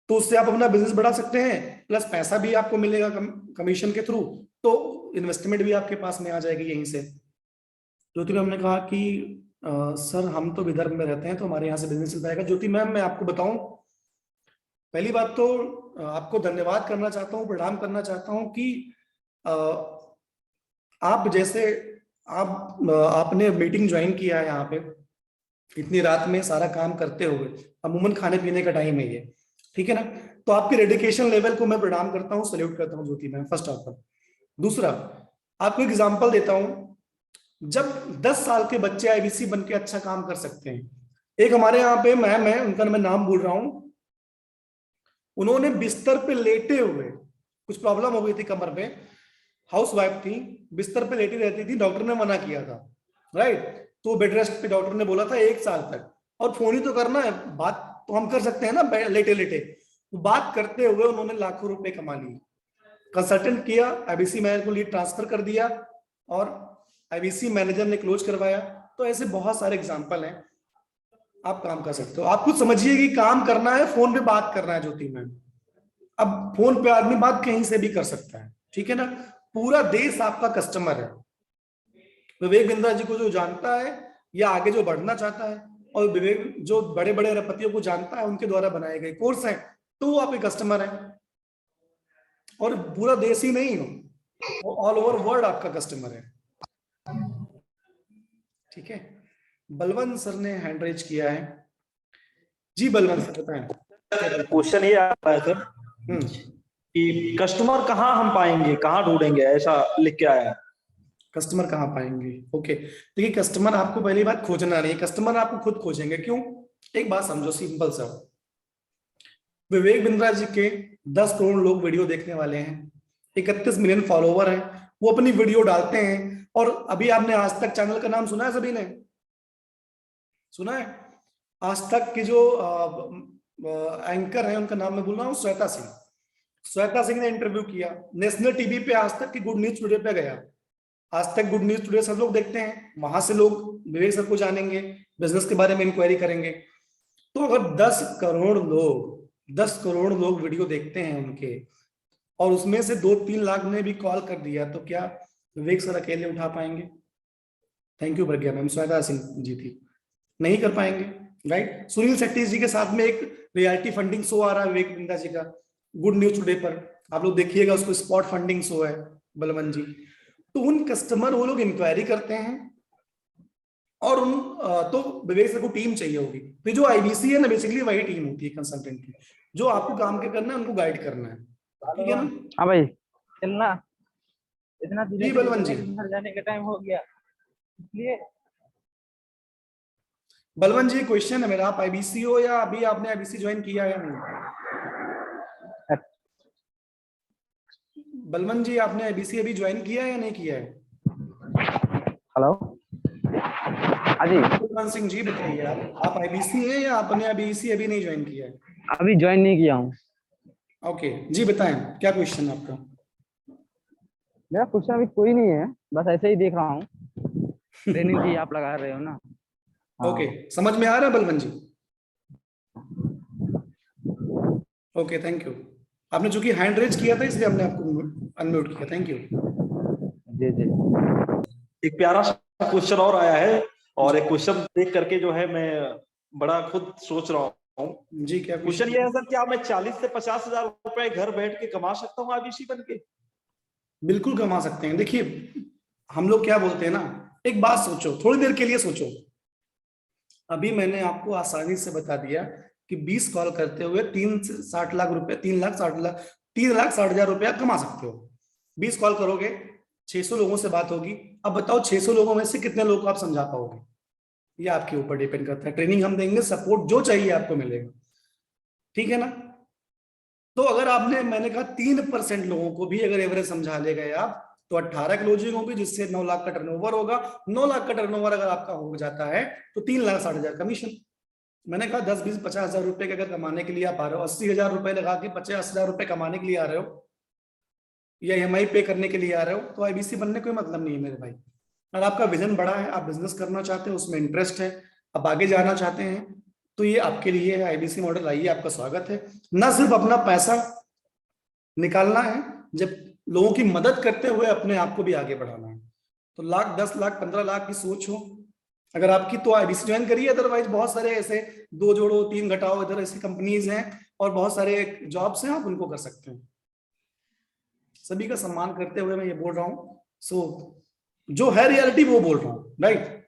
तो उससे आप अपना बिजनेस बढ़ा सकते हैं, प्लस पैसा भी आपको मिलेगा कमीशन के थ्रू, तो इन्वेस्टमेंट भी आपके पास में आ जाएगी यहीं से। ज्योति मैम ने कहा कि सर हम तो विदर्भ में रहते हैं तो हमारे यहाँ से बिजनेस चल पाएगा। ज्योति मैम मैं आपको बताऊं, पहली बात तो आपको धन्यवाद करना चाहता हूँ, प्रणाम करना चाहता हूँ कि आप जैसे आपने मीटिंग ज्वाइन किया है यहाँ पे इतनी रात में सारा काम करते हुए, अमूमन खाने पीने का टाइम है ये, ठीक है ना। तो आपके डेडिकेशन लेवल को मैं प्रणाम करता हूँ, सैल्यूट करता हूँ ज्योति मैम, फर्स्ट ऑफ ऑल। दूसरा, आपको एग्जांपल देता हूँ, जब 10 साल के बच्चे आईबीसी बन के अच्छा काम कर सकते हैं। एक हमारे यहाँ पे मैम है, उनका मैं नाम भूल रहा हूँ, उन्होंने बिस्तर पे लेटे हुए, कुछ प्रॉब्लम हो गई थी कमर पे, हाउस वाइफ थी, बिस्तर पे लेटी रहती थी, डॉक्टर ने मना किया था, राइट। तो बेड रेस्ट पे डॉक्टर ने बोला था 1 साल तक, और फोन ही तो करना है, बात तो हम कर सकते हैं ना लेटे लेटे। तो बात करते हुए उन्होंने लाखों रुपए कमा लिए। कंसल्टेंट किया, आईबीसी मैनेजर को लीड ट्रांसफर कर दिया, और आईबीसी मैनेजर ने क्लोज करवाया। तो ऐसे बहुत सारे एग्जांपल हैं, आप काम कर सकते हो। आप खुद समझिए कि काम करना है, फोन पे बात करना है ज्योति मैम। अब फोन पे आदमी बात कहीं से भी कर सकता है, ठीक है ना। पूरा देश आपका कस्टमर है। विवेक बिंद्रा जी को जो जानता है या आगे जो बढ़ना चाहता है, और विवेक जो बड़े बड़े अरबपतियों को जानता है, उनके द्वारा बनाए गए कोर्स हैं, तो वो आपके कस्टमर है। और पूरा देश ही नहीं हो, ऑल ओवर वर्ल्ड आपका कस्टमर है, ठीक है। बलवंत सर ने हैंड रेज किया है। जी बलवंत सर बताएं। क्वेश्चन ये आता है सर कि कस्टमर कहाँ हम पाएंगे, कहाँ ढूंढेंगे, ऐसा लिख के आया है। कस्टमर कहाँ पाएंगे, ओके। देखिए कस्टमर आपको पहली बात खोजना नहीं है, कस्टमर आपको खुद खोजेंगे। क्यों, एक बात समझो सिंपल सा, विवेक बिंद्रा जी के 10 करोड़ लोग वीडियो देखने वाले हैं, 31 मिलियन फॉलोवर हैं, वो अपनी वीडियो डालते हैं। और अभी आपने आज तक चैनल का नाम सुना है, सभी ने सुना है? आज तक की जो एंकर है उनका नाम मैं बोल रहा हूँ, श्वेता सिंह। श्वेता सिंह ने इंटरव्यू किया नेशनल टीवी पे, आज तक की गुड न्यूज टुडे पे गया। आज तक गुड न्यूज टुडे सब लोग देखते हैं, वहां से लोग विवेक सर को जानेंगे, बिजनेस के बारे में इंक्वायरी करेंगे। तो अगर 10 करोड़ लोग वीडियो देखते हैं उनके, और उसमें से 2-3 लाख ने भी कॉल कर दिया, तो क्या विवेक सर अकेले उठा पाएंगे? Thank you Pragya ma'am, Shweta Singh ji थी, नहीं कर पाएंगे, राइट। सुनील शेट्टी जी के साथ में एक रियलिटी फंडिंग शो आ रहा है विवेक बिंद्रा जी का, गुड न्यूज टुडे पर, आप लोग देखिएगा, उसको स्पॉट फंडिंग शो है बलवंत जी। तो उन कस्टमर, वो लोग इंक्वायरी करते हैं, और उन तो विवेक सर को टीम चाहिए होगी। तो जो आईबीसी है ना, बेसिकली वही टीम होती है कंसल्टेंट की, जो आपको काम क्या करना है, उनको गाइड करना है, ठीक है ना। हाँ भाई, चलना इतना धीरे जी धीरे बलवंत चलने जी। के घर जाने का टाइम हो गया, इसलिए। बलवंत जी क्वेश्चन है मेरा, आप आईबीसी हो या अभी आपने आईबीसी ज्वाइन किया या नहीं? बलवंत जी आपने आईबीसी अभी ज्वाइन किया है या नहीं किया है? हेलो, हाँ जी। बलवंत सिंह जी बताइए, आप आईबीसी हैं या आपने आईबीसी अभी नहीं ज्वाइन किया है? अभी ज्वाइन नहीं किया हूँ। ओके जी, बताएं क्या क्वेश्चन है आपका? मेरा क्वेश्चन अभी कोई नहीं है, बस ऐसे ही देख रहा हूँ, ट्रेनिंग भी आप लगा रहे हो ना। हाँ। ओके, समझ में आ रहा है Balwant ji? Okay, thank you. आपने चूंकि हैंड रेज किया था इसलिए हमने आपको अनम्यूट किया, थैंक यू। जी जी। एक प्यारा सा क्वेश्चन और आया है, और एक क्वेश्चन देख करके जो है मैं बड़ा खुद सोच रहा हूँ। जी क्या क्वेश्चन ये है सर, क्या मैं 40 से 50 हजार रुपए घर बैठ के कमा सकता हूँ आईबीसी बन के? बिल्कुल कमा सकते हैं। देखिए, हम लोग क्या बोलते हैं ना, एक बात सोचो, थोड़ी देर के लिए सोचो। अभी मैंने आपको आसानी से बता दिया कि 20 कॉल करते हुए 3 लाख 60 हजार रुपया कमा सकते हो। 20 कॉल करोगे, 600 लोगों से बात होगी। अब बताओ 600 लोगों में से कितने लोगों को आप समझा पाओगे? ये आपके ऊपर डिपेंड करता है। ट्रेनिंग हम देंगे, सपोर्ट जो चाहिए आपको मिलेगा, ठीक है ना। तो अगर आपने, मैंने कहा 3% लोगों को भी अगर एवरेज समझा ले गए आप, तो 18 क्लोजिंग होगी, जिससे 9 लाख का टर्नओवर होगा। 9 लाख का टर्नओवर अगर आपका हो जाता है तो 3,60,000 कमीशन। मैंने कहा 10, 20, 50 हजार रुपए के अगर कमाने के लिए आप आ रहे हो, 80 हजार रुपए लगा के 50 हजार रुपए कमाने के लिए आ रहे हो, या ईएमआई पे करने के लिए आ रहे हो, तो आईबीसी बनने कोई मतलब नहीं है मेरे भाई। अगर आपका विजन बड़ा है, आप बिजनेस करना चाहते हैं, उसमें इंटरेस्ट है, आप आगे जाना चाहते हैं, तो ये आपके लिए है आईबीसी मॉडल। आइए, आपका स्वागत है। ना सिर्फ अपना पैसा निकालना है, जब लोगों की मदद करते हुए अपने आप को भी आगे बढ़ाना है। तो लाख, 10 लाख, 15 लाख की सोच हो अगर आपकी, तो आईबीसी ज्वाइन करिए। अदरवाइज बहुत सारे ऐसे 2 जोड़ो 3 घटाओ, इधर ऐसी कंपनीज हैं और बहुत सारे जॉब्स हैं, आप उनको कर सकते हैं। सभी का सम्मान करते हुए मैं ये बोल रहा हूँ, सो जो है रियलिटी वो बोल रहा हूँ, राइट।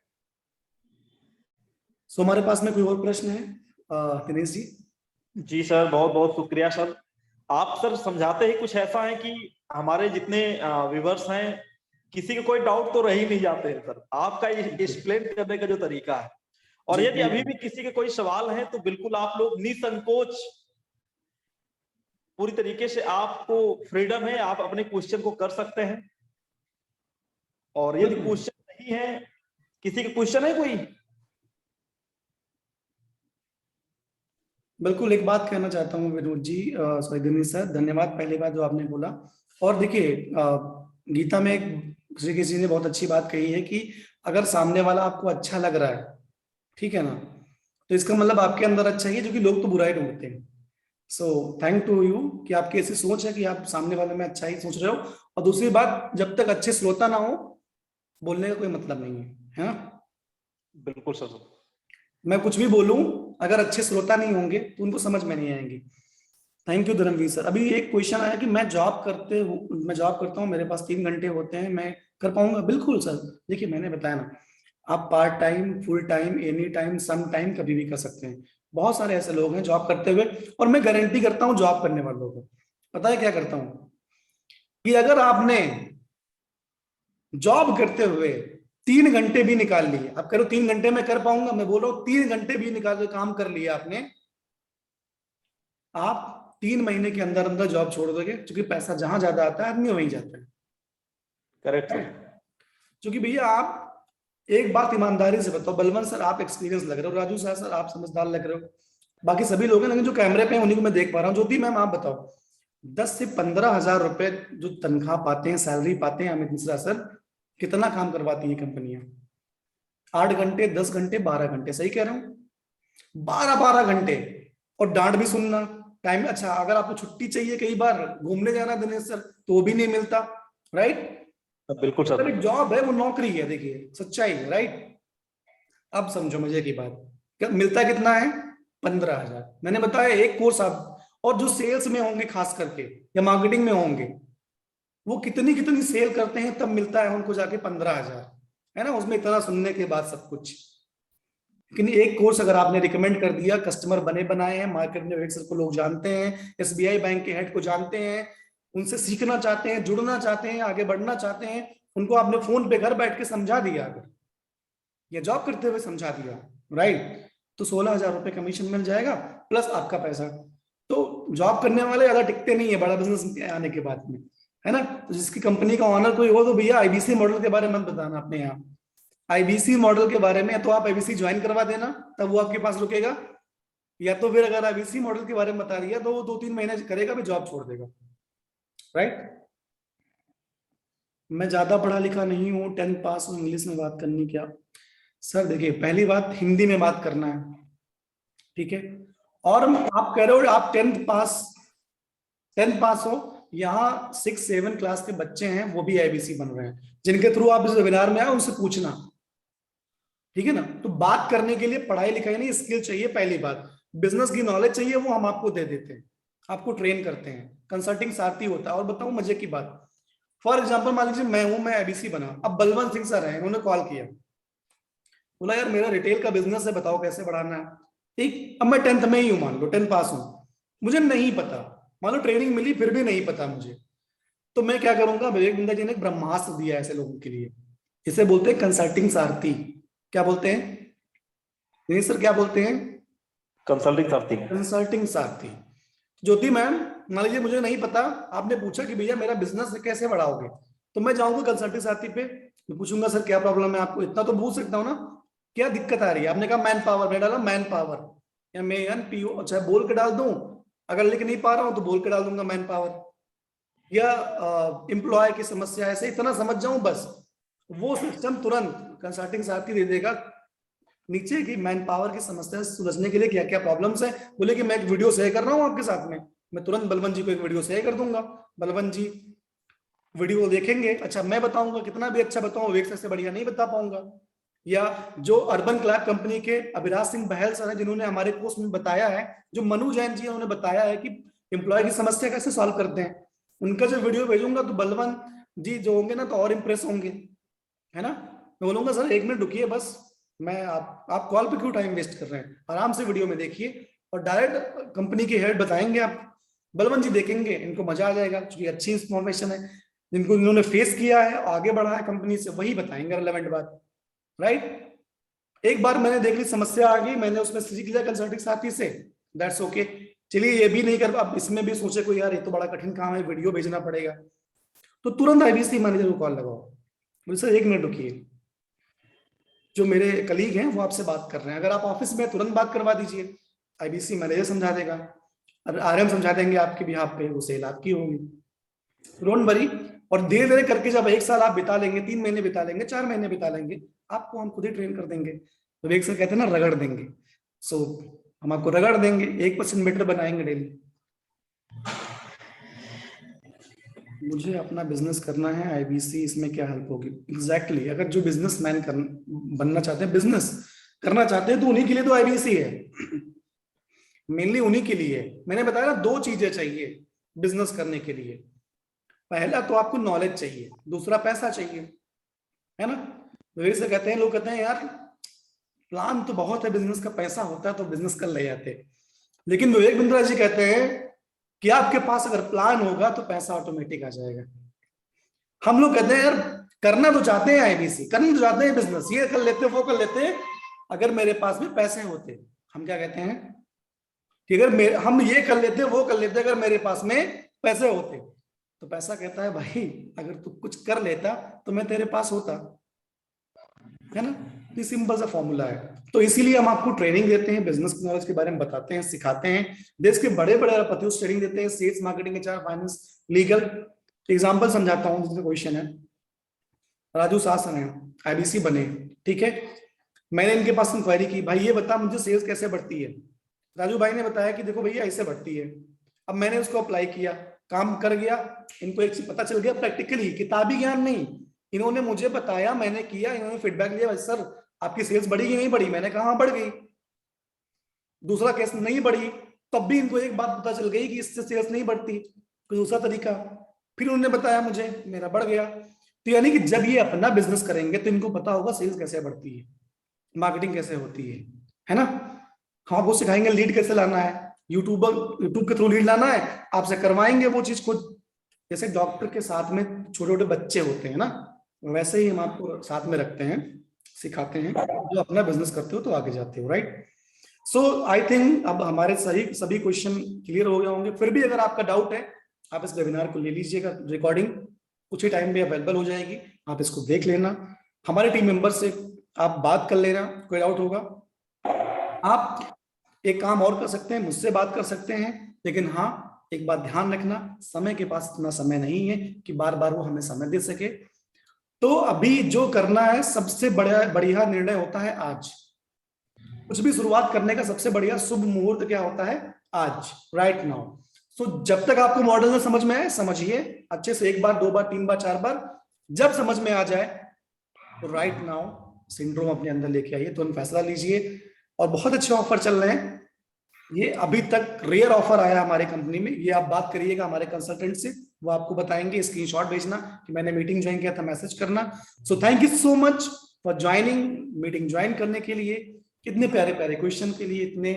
सो हमारे पास में कोई और प्रश्न है दिनेश जी? जी सर, बहुत बहुत शुक्रिया सर। आप सर समझाते ही कुछ ऐसा है कि हमारे जितने व्यूअर्स हैं, किसी के कोई डाउट तो रह ही नहीं जाते हैं सर, आपका एक्सप्लेन करने का जो तरीका है। और यदि अभी भी किसी के कोई सवाल है तो बिल्कुल आप लोग निसंकोच, पूरी तरीके से आपको फ्रीडम है, आप अपने क्वेश्चन को कर सकते हैं। और यदि क्वेश्चन नहीं है, किसी का क्वेश्चन है कोई? बिल्कुल, एक बात कहना चाहता हूँ विनोद जी, सॉरी दिनेश सर, धन्यवाद पहली बात जो आपने बोला। और देखिए, गीता में श्री कृष्ण ने बहुत अच्छी बात कही है कि अगर सामने वाला आपको अच्छा लग रहा है, ठीक है ना, तो इसका मतलब आपके अंदर अच्छा ही है, जो कि लोग तो बुराई ढूंढते हैं। सो थैंक टू यू कि आपकी ऐसी सोच है कि आप सामने वाले में अच्छा ही सोच रहे हो। और दूसरी बात, जब तक अच्छे श्रोता ना हो, बोलने का कोई मतलब नहीं है ना। बिल्कुल सर। मैं कुछ भी बोलूं, अगर अच्छे श्रोता नहीं होंगे तो उनको समझ में नहीं आएंगी। Thank you Dharmveer sir. अभी एक क्वेश्चन आया कि मैं जॉब करता हूँ, मेरे पास 3 घंटे होते हैं, मैं कर पाऊंगा? बिल्कुल सर। देखिए, मैंने बताया ना, आप part time, full time, any time, some time, कभी भी कर सकते हैं। बहुत सारे ऐसे लोग हैं जॉब करते हुए, और मैं गारंटी करता हूँ जॉब करने वालों को, पता है क्या करता हूँ, कि अगर आपने जॉब करते हुए 3 घंटे भी निकाल लिए, आप करो 3 घंटे में कर पाऊंगा, मैं बोल रहा हूं 3 घंटे भी निकाल के काम कर लिया आपने, आप 3 महीने के अंदर अंदर जॉब छोड़ दोगे, क्योंकि पैसा जहां ज्यादा आता है आदमी वहीं जाता है। करेक्ट। क्योंकि भैया, आप एक बात ईमानदारी से बताओ, बलवंत सर आप एक्सपीरियंस लग रहे हो, राजू सर आप समझदार लग रहे हो, बाकी सभी लोग हैं, लेकिन जो कैमरे पे हैं उन्हीं को मैं देख पा रहा हूँ। ज्योति मैम आप बताओ, 10 से 15 हजार रुपए जो तनख्वाह पाते हैं, सैलरी पाते हैं अमित मिश्रा सर, कितना काम करवाती हैं कंपनियां? 8 घंटे, 10 घंटे, 12 घंटे, सही कह रहा हूँ? 12 घंटे। और डांट भी सुनना टाइम। अच्छा, अगर आपको छुट्टी चाहिए, कई बार घूमने जाना दिनेश सर, तो वो भी नहीं मिलता, राइट। बिल्कुल सर। एक जॉब है, वो नौकरी है, देखिए सच्चाई है, राइट। अब समझो मजे की बात, मिलता कितना है? 15,000। मैंने बताया एक कोर्स आप, और जो सेल्स में होंगे खास करके, या मार्केटिंग में होंगे, वो कितनी कितनी सेल करते हैं, तब मिलता है उनको जाके 15,000। है ना, उसमें इतना सुनने के बाद सब कुछ। लेकिन एक कोर्स अगर आपने रिकमेंड कर दिया, कस्टमर बने बनाए हैं, मार्केट में विवेक सर को लोग जानते हैं, एसबीआई बैंक के हेड को जानते हैं, उनसे सीखना चाहते हैं, जुड़ना चाहते हैं, आगे बढ़ना चाहते हैं, उनको आपने फोन पे घर बैठ के समझा दिया, अगर या जॉब करते हुए समझा दिया, राइट, तो 16,000 रुपए कमीशन मिल जाएगा प्लस आपका पैसा। तो जॉब करने वाले ज्यादा टिकते नहीं है बड़ा बिजनेस आने के बाद में, है ना। तो जिसकी कंपनी का ऑनर कोई हो तो भैया आईबीसी मॉडल के बारे में मत बताना अपने यहाँ, आईबीसी मॉडल के बारे में तो आप आईबीसी ज्वाइन करवा देना, तब वो आपके पास रुकेगा, या तो फिर अगर आईबीसी मॉडल के बारे में बता दिया तो वो 2-3 महीने करेगा फिर जॉब छोड़ देगा, राइट। मैं ज्यादा पढ़ा लिखा नहीं हूँ, 10th पास हूँ, इंग्लिश में बात करनी क्या। सर देखिए, पहली बात हिंदी में बात करना है, ठीक है। और आप कह रहे हो आप 10th पास हो, यहाँ 6-7 क्लास के बच्चे हैं वो भी आईबीसी बन रहे हैं, जिनके थ्रू आप इस वेबिनार में आए उनसे पूछना, ठीक है ना। तो बात करने के लिए पढ़ाई लिखाई नहीं, स्किल चाहिए पहली बात, बिजनेस की नॉलेज चाहिए, वो हम आपको दे देते हैं, आपको ट्रेन करते हैं, कंसल्टिंग साथ ही होता है। और बताऊं मजे की बात, फॉर एग्जाम्पल मान लीजिए मैं आईबीसी बना, अब बलवंत सिंह सर है, उन्होंने कॉल किया, बोला यार मेरा रिटेल का बिजनेस है, बताओ कैसे बढ़ाना है, ठीक। अब मैं 10th में ही हूं, मान लो 10th पास हूं, मुझे नहीं पता, मान लो ट्रेनिंग मिली फिर भी नहीं पता मुझे, तो मैं क्या करूंगा, विवेक बिंदा जी ने एक ब्रह्मास्त्र दिया है ऐसे लोगों के लिए, इसे बोलते हैं कंसल्टिंग सारथी। क्या बोलते हैं दिनेश सर, क्या बोलते हैं? कंसल्टिंग सारथी। कंसल्टिंग सारथी। ज्योति मैम, मान लीजिए मुझे नहीं पता, आपने पूछा कि भैया मेरा बिजनेस कैसे बढ़ाओगे, तो मैं जाऊंगा कंसल्टिंग सारथी पे, मैं पूछूंगा सर क्या प्रॉब्लम है आपको, इतना तो पूछ सकता हूँ ना, क्या दिक्कत आ रही है। आपने कहा मैन पावर, मैं डाला मैन पावर या मैं एन पी ओ, अच्छा बोल के डाल दूं, अगर लिख नहीं पा रहा हूं तो बोल के डाल दूंगा मैन पावर, या एम्प्लॉय की समस्या, ऐसे इतना समझ जाऊं बस, वो सिस्टम तुरंत कंसल्टिंग सारथी दे देगा नीचे की मैन पावर की समस्या सुलझने के लिए क्या क्या प्रॉब्लम्स है। बोले कि मैं एक वीडियो शेयर कर रहा हूं आपके साथ में, मैं तुरंत बलवंत जी को एक वीडियो शेयर कर दूंगा, बलवंत जी वीडियो देखेंगे, अच्छा मैं बताऊंगा, कितना भी अच्छा बताऊं विवेक से बढ़िया नहीं बता पाऊंगा। या जो अर्बन क्लैप कंपनी के अभिराज सिंह बहल सर है, जिन्होंने हमारे कोर्स में बताया है, जो मनु जैन जी उन्होंने बताया है कि एम्प्लॉय की समस्या कैसे सॉल्व करते हैं, उनका जो वीडियो भेजूंगा तो बलवंत जी जो होंगे ना तो और इंप्रेस होंगे, है ना। मैं बोलूंगा सर 1 मिनट रुकिए बस, मैं आप कॉल पे क्यों टाइम वेस्ट कर रहे हैं, आराम से वीडियो में देखिए, और डायरेक्ट कंपनी के हेड बताएंगे, आप बलवंत जी देखेंगे, इनको मजा आ जाएगा क्योंकि अच्छी इंफॉर्मेशन है, जिनको इन्होंने फेस किया है आगे बढ़ा है कंपनी से, वही बताएंगे रिलेवेंट बात, राइट। एक बार मैंने देख ली समस्या आ गई, मैंने उसमें सीख लिया कंसल्टिंग साथी से, दैट्स ओके। चलिए ये भी नहीं कर, अब इसमें भी सोचे कोई यार ये तो बड़ा कठिन काम है, वीडियो भेजना पड़ेगा, तो तुरंत आईबीसी मैनेजर को कॉल लगाओ, बोले सर 1 मिनट रुकिए, जो मेरे कलीग हैं वो आपसे बात कर रहे हैं, अगर आप ऑफिस में तुरंत बात करवा दीजिए, आईबीसी मैनेजर समझा देगा, आरएम समझा देंगे आपके बिहाफ पे, वो सेल आपकी होगी, डोंट वरी। और धीरे धीरे करके जब 1 साल आप बिता लेंगे, 3 महीने बिता लेंगे, 4 महीने बिता लेंगे, आपको हम खुद ही ट्रेन कर देंगे, तो एक से कहते हैं ना रगड़ देंगे, सो हम आपको रगड़ देंगे, 1% बेटर बनाएंगे डेली। मुझे अपना बिजनेस करना है, आईबीसी इसमें क्या हेल्प होगी? एग्जैक्टली अगर जो बिजनेसमैन बनना चाहते हैं, बिजनेस करना चाहते हैं, तो उन्हीं के लिए तो आईबीसी है, मेनली उन्हीं के लिए। मैंने बताया ना 2 चीजें चाहिए बिजनेस करने के लिए, पहला तो आपको नॉलेज चाहिए, दूसरा पैसा चाहिए, है ना। वही से कहते हैं लोग, कहते हैं यार प्लान तो बहुत है बिजनेस का, पैसा होता है तो बिजनेस कर ले जाते, लेकिन विवेक बिंद्रा जी कहते हैं कि आपके पास अगर प्लान होगा तो पैसा ऑटोमेटिक आ जाएगा। हम लोग कहते हैं यार करना तो चाहते हैं आईबीसी, करना तो चाहते हैं बिजनेस, ये कर लेते वो कर लेते, अगर मेरे पास में पैसे होते, हम क्या कहते हैं कि अगर हम ये कर लेते वो कर लेते अगर मेरे पास में पैसे होते, तो पैसा कहता है भाई अगर तू कुछ कर लेता तो मैं तेरे पास होता, है ना। ये सिंपल सा फॉर्मूला है, तो इसीलिए हम आपको ट्रेनिंग देते हैं, बिजनेस नॉलेज के बारे में बताते हैं, सिखाते हैं, देश के बड़े बड़े अरबपतियों से ट्रेनिंग देते हैं, sales, marketing, HR, finance, legal. Example समझाता हूं, जैसे क्वेश्चन है, राजू शासन है, आईबीसी बने, ठीक है, मैंने इनके पास इंक्वायरी की, भाई ये बता मुझे सेल्स कैसे बढ़ती है, राजू भाई ने बताया कि देखो भैया ऐसे बढ़ती है, अब मैंने उसको अप्लाई किया, काम कर गया, इनको एक चीज पता चल गया प्रैक्टिकली, किताबी ज्ञान नहीं, इन्होंने मुझे बताया, मैंने किया, इन्होंने फीडबैक दिया, सर आपकी सेल्स बढ़ी कि नहीं बढ़ी, मैंने कहा बढ़ गई, दूसरा केस नहीं बढ़ी, तब भी इनको एक बात पता चल गई कि इससे सेल्स नहीं बढ़ती, कोई दूसरा तरीका, फिर उन्होंने बताया मुझे मेरा बढ़ गया, फिर उन्होंने बताया मुझे मेरा बढ़ गया, तो यानी कि जब ये अपना बिजनेस करेंगे तो इनको पता होगा सेल्स कैसे बढ़ती है, मार्केटिंग कैसे होती है ना। हम आपको सिखाएंगे लीड कैसे लाना है, यूट्यूब के थ्रू लीड लाना है, आपसे करवाएंगे वो चीज खुद। जैसे डॉक्टर के साथ में छोटे छोटे बच्चे होते हैं ना, वैसे ही हम आपको साथ में रखते हैं, सिखाते हैं, जो अपना बिजनेस करते हो तो आगे जाते हो, राइट। सो आई थिंक अब हमारे सभी क्वेश्चन क्लियर हो गए होंगे। फिर भी अगर आपका डाउट है, आप इस वेबिनार को ले लीजिएगा, रिकॉर्डिंग कुछ ही टाइम में अवेलेबल हो जाएगी, आप इसको देख लेना, हमारे टीम मेंबर से आप बात कर लेना, कोई डाउट होगा। आप एक काम और कर सकते हैं, मुझसे बात कर सकते हैं, लेकिन हाँ एक बात ध्यान रखना, समय के पास इतना समय नहीं है कि बार बार वो हमें समय दे सके। तो अभी जो करना है, सबसे बढ़िया निर्णय होता है आज। कुछ भी शुरुआत करने का सबसे बढ़िया शुभ मुहूर्त क्या होता है? आज, राइट नाउ। सो जब तक आपको मॉडल में समझ में आए, समझिए अच्छे से, 1 बार 2 बार 3 बार 4 बार, जब समझ में आ जाए तो राइट नाउ सिंड्रोम अपने अंदर लेके आइए, तो फैसला लीजिए। और बहुत अच्छे ऑफर चल रहे हैं, ये अभी तक रेयर ऑफर आया हमारे कंपनी में, ये आप बात करिएगा हमारे कंसल्टेंट से, वो आपको बताएंगे, स्क्रीनशॉट भेजना कि मैंने मीटिंग ज्वाइन किया था, मैसेज करना। So thank you so much for joining, meeting join करने के लिए, इतने प्यारे प्यारे क्वेश्चन के लिए, इतने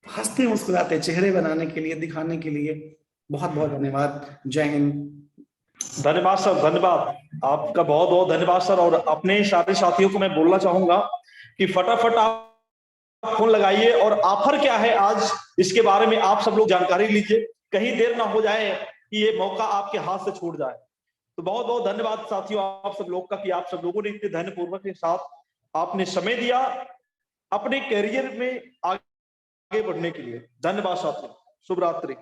हंसते मुस्कुराते चेहरे बनाने के लिए, दिखाने के लिए बहुत बहुत धन्यवाद। जय हिंद। धन्यवाद सर, धन्यवाद आपका, बहुत बहुत धन्यवाद सर। और अपने सारे साथियों को मैं बोलना चाहूंगा कि फटाफट आप फोन लगाइए और ऑफर क्या है आज, इसके बारे में आप सब लोग जानकारी लीजिए, कहीं देर ना हो जाए कि ये मौका आपके हाथ से छूट जाए। तो बहुत बहुत धन्यवाद साथियों आप सब लोग का, कि आप सब लोगों ने इतने धैर्यपूर्वक के साथ आपने समय दिया अपने करियर में आगे बढ़ने के लिए। धन्यवाद साथियों, शुभ रात्रि।